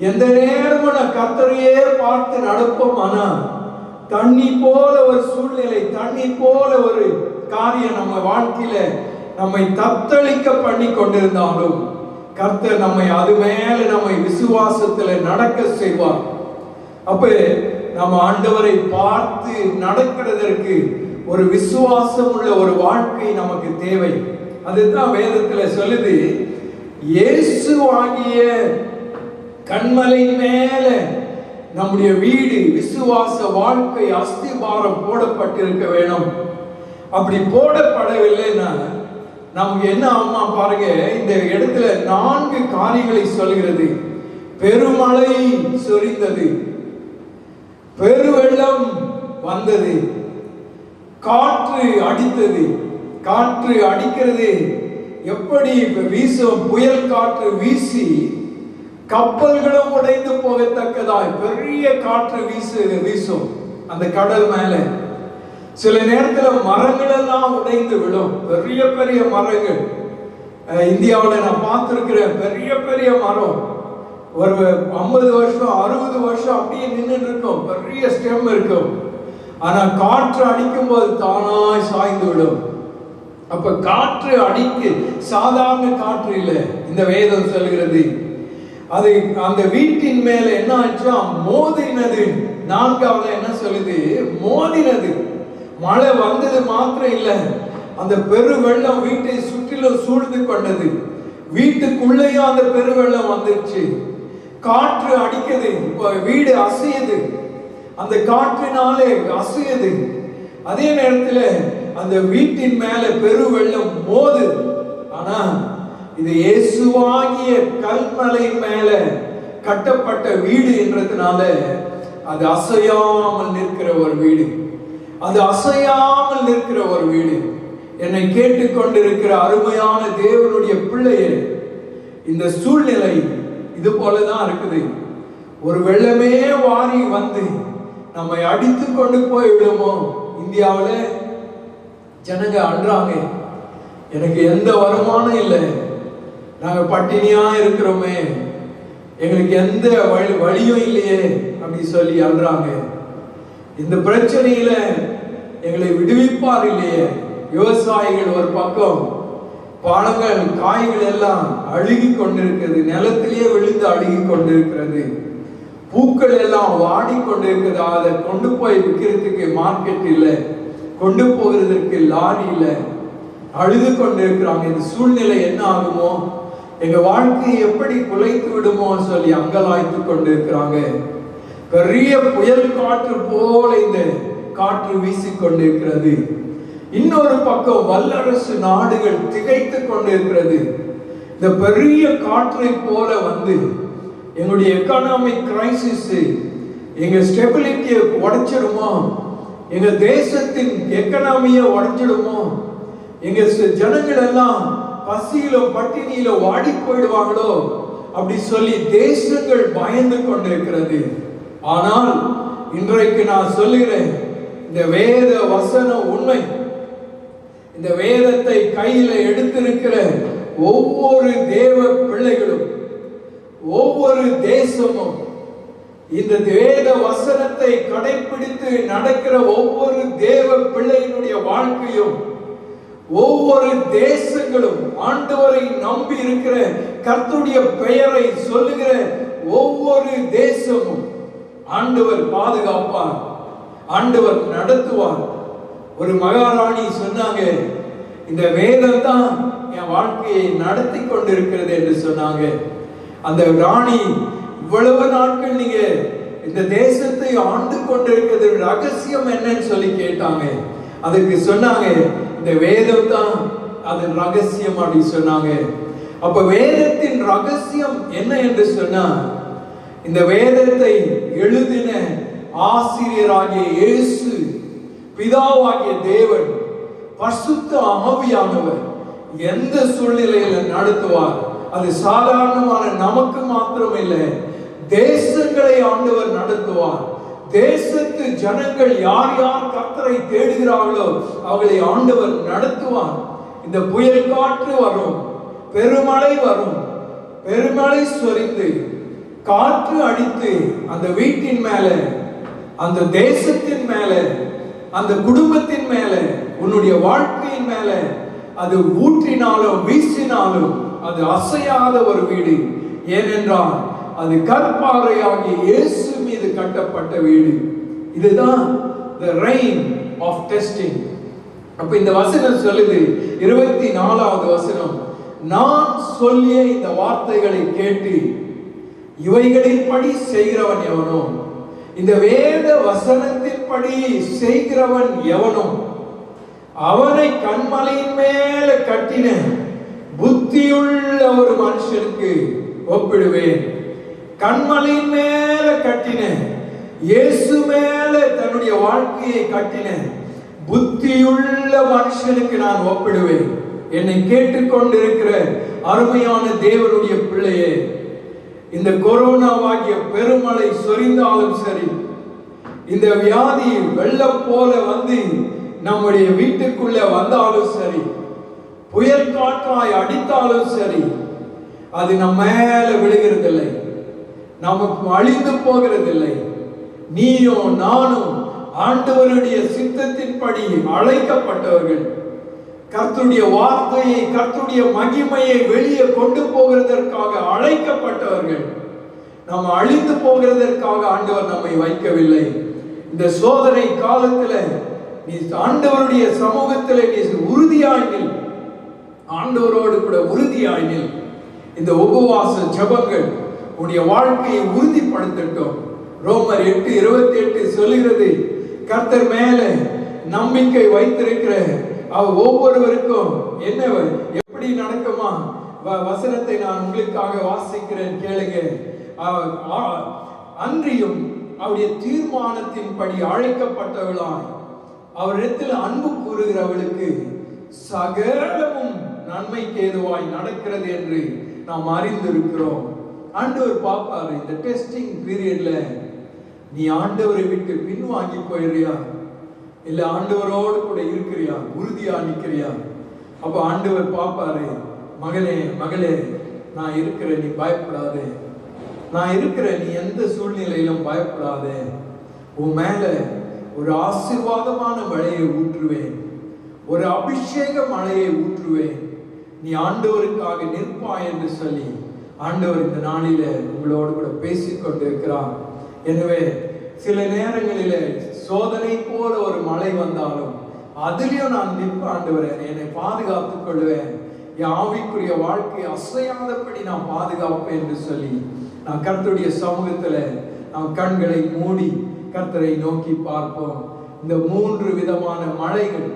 எந்த நேரமும் நான் கர்த்தரையே பார்த்து நடப்போமானா, தண்ணி போல ஒரு சூழ்நிலை, தண்ணி போல ஒரு காரியம் நம்ம வாழ்க்கையில நம்மை தத்தளிக்க பண்ணி கொண்டிருந்தாலும் கர்த்தர் நம்மை அது மேல நம்மை விசுவாசத்துல நடக்க செய்வார். அப்ப நம்ம ஆண்டவரை பார்த்து நடக்கிறதற்கு ஒரு விசுவாசம் உள்ள ஒரு வாழ்க்கை நமக்கு தேவை. அதுதான் வேதத்துல சொல்லுது, இயேசு ஆகிய கண்மலை மேல நம்முடைய வீடு விசுவாச வாழ்க்கை அஸ்திபாரம் போடப்பட்டிருக்க வேணும். அப்படி போடப்படவில்லைன்னா நமக்கு என்ன ஆமா பாருங்க, இந்த இடத்துல 4 காரியங்களை சொல்கிறது. பெருமழை சொரிந்தது, பெருவெள்ளம் வந்தது, காற்று அடித்தது. காற்று அடிக்கிறது எப்படி வீசும், புயல் காற்று வீசி கப்பல்களும் உடைந்து போகத்தக்கதாய் பெரிய காற்று வீசும் அந்த கடல் மேல. சில நேரத்துல மரங்கள் எல்லாம் உடைந்து விடும், பெரிய பெரிய மரங்கள். இந்தியாவில் நான் பார்த்திருக்கிறேன், பெரிய பெரிய மரம் ஒரு 50 வருஷம் 60 வருஷம் அப்படியே நின்றுட்டு இருக்கும், பெரிய ஸ்டெம் இருக்கும். ஆனா காற்று அடிக்கும் போது தானாய் சாய்ந்து விடும். அப்ப காற்று அடிக்கு சாதாரண காற்று இல்லை, இந்த வேதம் சொல்கிறது. அது அந்த வீட்டின் மேல என்ன ஆச்சா, மோதினது. 4வது என்ன சொல்லுது, மோதினது. மழை வந்தது மாத்திரம் இல்ல, அந்த பெருவெள்ளம் வீட்டை சுற்றிலும் சூழ்ந்து கொண்டது. வீட்டுக்குள்ளேயும் அந்த பெருவெள்ளம் வந்துருச்சு. காற்று அடிக்குது, வீடு அசையுது, அந்த காற்றினாலே அசையுது. அதே நேரத்துல அந்த வீட்டின் மேல பெருவெள்ளம் மோது. ஆனா இது இயேசுவாகிய கல்மலை மேல கட்டப்பட்ட வீடு என்றதுனால அது அசையாமல் நிற்கிற ஒரு வீடு. அது அசையாமல் நிற்கிற ஒரு வீடு. என்னை கேட்டுக்கொண்டிருக்கிற அருமையான தேவனுடைய பிள்ளையே, இந்த சூழ்நிலை இது போலதான் இருக்குது. ஒரு வெள்ளமே வாரி வந்து நம்மை அடித்து கொண்டு போய் விடுமோ. இந்தியாவில் ஜனங்க அழுறாங்க, எனக்கு எந்த வருமானம் இல்லை, நாங்கள் பட்டினியா இருக்கிறோமே, எங்களுக்கு எந்த வழியும் இல்லையே அப்படி சொல்லி அழுறாங்க. இந்த பிரச்சனையில எங்களை விடுவிப்பார் இல்லையே. விவசாயிகள் ஒரு பக்கம், பழங்கள் காய்கள் எல்லாம் அழுகி கொண்டிருக்கிறது, நிலத்திலேயே விழுந்து அழுகி கொண்டிருக்கிறது, பூக்கள் எல்லாம் வாடி கொண்டிருக்கிறது. அதை கொண்டு போய் விற்கிறதுக்கு மார்க்கெட் இல்லை, கொண்டு போகிறதுக்கு லாரி இல்லை, அழுது கொண்டிருக்கிறாங்க. இந்த சூழ்நிலை என்ன ஆகுமோ, எங்க வாழ்க்கையை எப்படி குலைத்து விடுமோ சொல்லி அங்கலாய்த்து கொண்டிருக்கிறாங்க. பெரிய புயல் காற்று போல இந்த காற்று வீசிக்கொண்டிருக்கிறது. இன்னொரு பக்கம் வல்லரசு நாடுகள் திகைத்து கொண்டிருக்கிறது. இந்த பெரிய காற்றை போல வந்து எங்களுடைய எக்கானாமிக் கிரைசிஸ், எங்க ஸ்டெபிலிட்டியை உடைச்சிடுமோ, எங்க தேசத்தின் எக்கனாமியை உடைச்சிடுமோ, எங்க ஜனங்கள் எல்லாம் பசியில பட்டினியில வாடி போயிடுவாங்களோ அப்படி சொல்லி தேசங்கள் பயந்து கொண்டிருக்கிறது. ஆனால் இன்றைக்கு நான் சொல்லுகிறேன், இந்த வேத வசனம் உண்மை. இந்த வேதத்தை கையில எடுத்திருக்கிற ஒவ்வொரு தேவ பிள்ளைகளும், ஒவ்வொரு தேசமும், இந்த வேத வசனத்தை கடைபிடித்து நடக்கிற ஒவ்வொரு தேவ பிள்ளையினுடைய வாழ்க்கையும், ஒவ்வொரு தேசங்களும், ஆண்டவரை நம்பி இருக்கிற கர்த்தருடைய பெயரை சொல்லுகிற ஒவ்வொரு தேசமும் ஆண்டவர் பாதுகாப்பார், ஆண்டவர் நடத்துவார். ஒரு மகாராணி சொன்னாங்க, இந்த வேதம் தான் என் வாழ்க்கையை நடத்தி கொண்டிருக்கிறது என்று சொன்னாங்க. அந்த ராணி, இவ்வளவு நாட்கள் நீங்க இந்த தேசத்தை ஆண்டு கொண்டிருக்கிறது ரகசியம் என்னன்னு சொல்லி கேட்டாங்க. அதுக்கு சொன்னாங்க, இந்த வேதம் தான் அதன் ரகசியம் அப்படி சொன்னாங்க. அப்ப வேதத்தின் ரகசியம் என்ன என்று சொன்னா, இந்த வேதத்தை எழுதின ஆசிரியராகிய இயேசு, பிதாவாகிய தேவன், பரிசுத்த ஆவியானவர் எந்த சூழ்நிலையில நடத்துவார். அது சாதாரணமான நமக்கு மாத்திரம் இல்லை, தேசங்களை ஆண்டவர் நடத்துவார். தேசத்து ஜனங்கள் யார் யார் கர்த்தரை தேடுகிறார்களோ அவர்களை ஆண்டவர் நடத்துவார். இந்த புயல் காற்று வரும், பெருமழை வரும், பெருமழை சொரிந்து காற்று அடித்து அந்த வீட்டின் மேல, அந்த தேசத்தின் மேல, அந்த குடும்பத்தின் மேல, உன்னுடைய வாழ்க்கையின் மேல அது ஊற்றினாலும் வீசினாலும் அது அசையாத ஒரு வீடு. ஏனென்றால் அது கற்பாறையாகிய இயேசு மீது கட்டப்பட்ட வீடு. இதுதான் the rain of testing. அப்ப இந்த வசனம் சொல்லுது, 24வது வசனம், நான் சொல்லிய இந்த வார்த்தைகளை கேட்டு இவைகளின்படி செய்கிறவன் எவனோ, இந்த வேத வசனத்தின்படி செய்கிறவன் எவனோ அவனை கன்மலையின் மேல கட்டின புத்தியுள்ள ஒரு மனுஷனுக்கு ஒப்பிடுவேன். கன்மலையின் மேல கட்டின, இயேசு மேல தன்னுடைய வாழ்க்கையை கட்டின புத்தியுள்ள மனுஷனுக்கு நான் ஒப்பிடுவேன். என்னை கேட்டுக்கொண்டிருக்கிற அருமையான தேவனுடைய பிள்ளையே, இந்த கொரோனாவாகிய பெருமழை சொரிந்தாலும் சரி, இந்த வியாதி வெள்ளம் போல வந்து நம்முடைய வீட்டுக்குள்ள வந்தாலும் சரி, புயல் காற்றாய் அடித்தாலும் சரி, அது நம்ம மேல விழுகிறதில்லை, நமக்கு அழிந்து போகிறதில்லை. நீயும் நானும் ஆண்டவருடைய சித்தத்தின்படி அழைக்கப்பட்டவர்கள். கர்த்தருடைய வார்த்தையை, கர்த்தருடைய மகிமையை வெளியே கொண்டு போகிறதற்காக அழைக்கப்பட்டவர்கள். நாம் அழிந்து போகிறதற்காக ஆண்டவர் நம்மை வைக்கவில்லை. இந்த சோதனை காலத்துல நீ ஆண்டவருடைய சமூகத்தில் நீ உறுதியாய் நில், ஆண்டவரோடு கூட உறுதியாய் நில். இந்த உபவாச ஜெபங்கள் உன்னுடைய வாழ்க்கையை உறுதிப்படுத்தட்டும். ரோமர் 8:28 சொல்லுகிறது, கர்த்தர் மேல நம்பிக்கை வைத்திருக்கிற ஒவ்வொருவருக்கும் என்ன எப்படி நடக்குமா? வசனத்தை நான் உங்களுக்காக வாசிக்கிறேன், கேளுங்க. அன்றியும் அவருடைய தீர்மானத்தின்படி அழைக்கப்பட்டவளாய் அவரிடத்தில் அன்பு கூறுகிறவளுக்கு சகலமும் நன்மைக்கு ஏதுவாய் நடக்கிறது என்று நாம் அறிந்திருக்கிறோம். ஆண்டவர் பார்ப்பாரு, இந்த டெஸ்டிங் பீரியட்ல நீ ஆண்டவரை விட்டு பின்வாங்கி போயிடுறியா, இல்ல ஆண்டவரோடு கூட இருக்கிறியா, உறுதியா நிக்கிறியா? அப்ப ஆண்டவர் பார்ப்பாரு, மகனே மகளே, நான் இருக்கிறேன், நீ பயப்படாதே, நான் இருக்கிறேன், நீ எந்த சூழ்நிலையிலும் பயப்படாதே, உன் மேல ஒரு ஆசீர்வாதமான மழையை ஊற்றுவேன், ஒரு அபிஷேக மழையை ஊற்றுவேன், நீ ஆண்டவருக்காக நிற்பாய் என்று சொல்லி ஆண்டவர் இந்த நாளில உங்களோடு கூட பேசிக்கொண்டு இருக்கிறார். எனவே சில நேரங்களிலே சோதனை போல ஒரு மழை வந்தாலும் அதிலையும் நான் நிற்ப ஆண்டவரே, என்னை பாதுகாத்துக் கொள்வேன், என் ஆவிக்குரிய வாழ்க்கை அசையாதபடி நான் பாதுகாப்பேன் என்று சொல்லி நான் கர்த்தருடைய சமூகத்துல நாம் கண்களை மூடி கர்த்தரை நோக்கி பார்ப்போம். இந்த 3 விதமான மழைகள்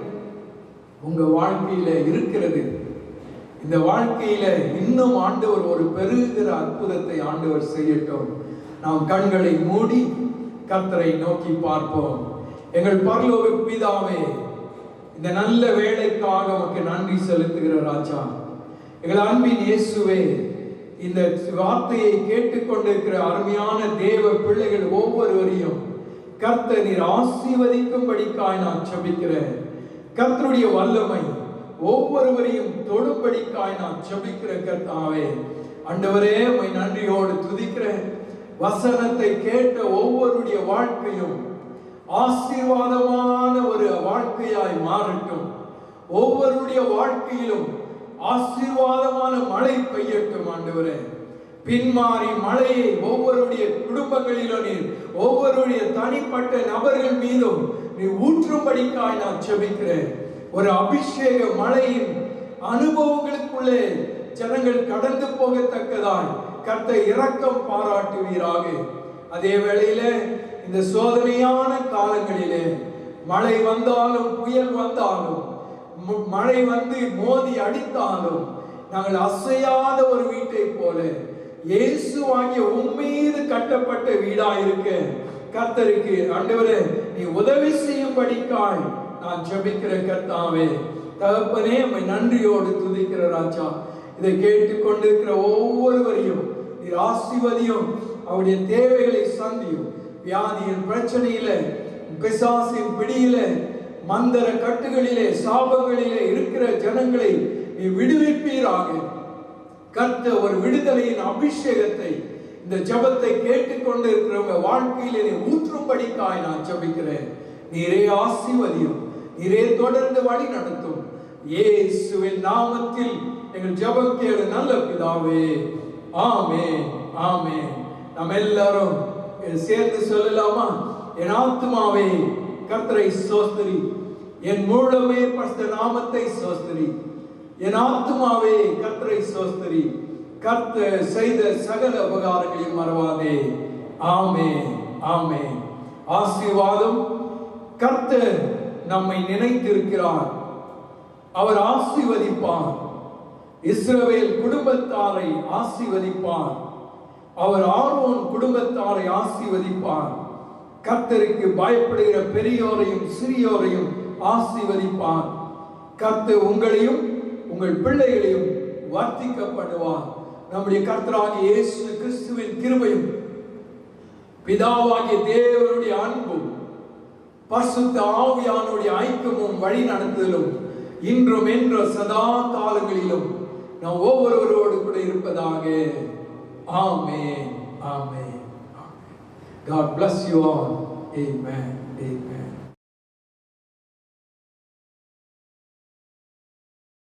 உங்க வாழ்க்கையில இருக்கிறது. இந்த வாழ்க்கையில இன்னும் ஆண்டவர் ஒரு பெருகிற அற்புதத்தை ஆண்டவர் செய்யட்டும். நாம் கண்களை மூடி கர்த்தரை நோக்கி பார்ப்போம். எங்கள் பரலோக பிதாவே, இந்த நல்ல வேளைக்காக உமக்கு நன்றி செலுத்துகிற ராஜா, எங்கள் அன்பின் இயேசுவே, இந்த வார்த்தையை கேட்டுக்கொண்டிருக்கிற அருமையான தேவ பிள்ளைகள் ஒவ்வொருவரையும் கர்த்தர் நீர் ஆசீர்வதிக்கும்படிக்காய் நான் ஜெபிக்கிறேன். கர்த்தருடைய வல்லமை ஒவ்வொருவரையும் தொடும்படிக்காய் நான் ஜெபிக்கிற கர்த்தாவே, ஆண்டவரே உம்மை நன்றியோடு துதிக்கிறேன். வசனத்தை கேட்ட ஒவ்வொருடைய வாழ்க்கையும் ஆசீர்வாதமான ஒரு வாழ்க்கையாய் மாறட்டும். ஒவ்வொருடைய வாழ்க்கையிலும் ஆசீர்வாதமான மழை பெய்யட்டும் ஆண்டவரே. பின்மாறி மழையை ஒவ்வொருடைய குடும்பங்களிலும் நீர் ஒவ்வொருடைய தனிப்பட்ட நபர்கள் மீதும் நீ ஊற்றும்படிக்காய் நான் ஜெபிக்கிறேன். ஒரு அபிஷேக மழையின் அனுபவங்களுக்குள்ளே ஜனங்கள் கடந்து போகத்தக்கதாய் கர்த்தர் இரக்கம் பாராட்டுவீராக. அதே வேளையிலே இந்த சோதனையான காலங்களிலே மழை வந்தாலும் புயல் வந்தாலும் மழை வந்து மோதி அடித்தாலும் நாங்கள் அசையாத ஒரு வீட்டை போல இயேசு ஆகிய உம்மீது கட்டப்பட்ட வீடா இருக்க கர்த்தருக்கு ஆண்டவரே நீ உதவி செய்யும்படிக்காய் நான் ஜெபிக்கிற கர்த்தாவே. தகப்பனே உம்மை நன்றியோடு துதிக்கிற ராஜா, இதை கேட்டுக்கொண்டிருக்கிற ஒவ்வொருவரையும் நீர் ஆசீர்வதியும், அவருடைய தேவைகளை சந்தியும். வியாதியின் பிரச்சனையில, பிசாசின் பிடியில, மந்திர கட்டுகளிலே, சாபங்களிலே இருக்கிற ஜனங்களை நீ விடுவிப்பீராக. கர்த்தர் ஒரு விடுதலையின் அபிஷேகத்தை இந்த ஜெபத்தை கேட்டுக்கொண்டு இருக்கிறவங்க வாழ்க்கையிலே நீ ஊற்றும்படிக்காய் நான் ஜெபிக்கிறேன். நீரே ஆசீர்வதியும், நீரே தொடர்ந்து வழி நடத்தும். இயேசுவின் நாமத்தில் எங்கள் ஜெபம் கேளு நல்ல பிதாவே, ஆமென், ஆமென். நாம் எல்லாரும் சேர்ந்து சொல்லலாமா? என் ஆத்துமாவே கர்த்தரை ஸ்தோத்திரி, என் முழுமே பரிசுத்த நாமத்தை ஸ்தோத்திரி. என் ஆத்துமாவே கர்த்தரை ஸ்தோத்திரி, கர்த்தர் செய்த சகல உபகாரங்களையும் மறவாதே. ஆமென், ஆமென். ஆசீர்வாதம். கர்த்தர் நம்மை நினைத்திருக்கிறார், அவர் ஆசீர்வதிப்பார். இஸ்ரவேல் குடும்பத்தாரை ஆசீர்வதிப்பார், அவர் ஆரோன் குடும்பத்தாரை ஆசீர்வதிப்பார். கர்த்தருக்கு பயப்படுகிற பெரியோரையும் சிறியோரையும் ஆசீர்வதிப்பார். கர்த்தர் உங்களையும் உங்கள் பிள்ளைகளையும் வர்த்திக்கப்படுவார். நம்முடைய கர்த்தராகிய இயேசு கிறிஸ்துவின் கிருபையும் பிதாவாகிய தேவனுடைய அன்பும் பரிசுத்த ஆவியானுடைய ஐக்கியமும் வழி நடத்துதலும் இன்றும் என்றும் சதா காலங்களிலும் நாம் ஒவ்வொருவரோடு கூட இருப்பதாக. ஆமென், ஆமென். God bless you all. Amen, amen.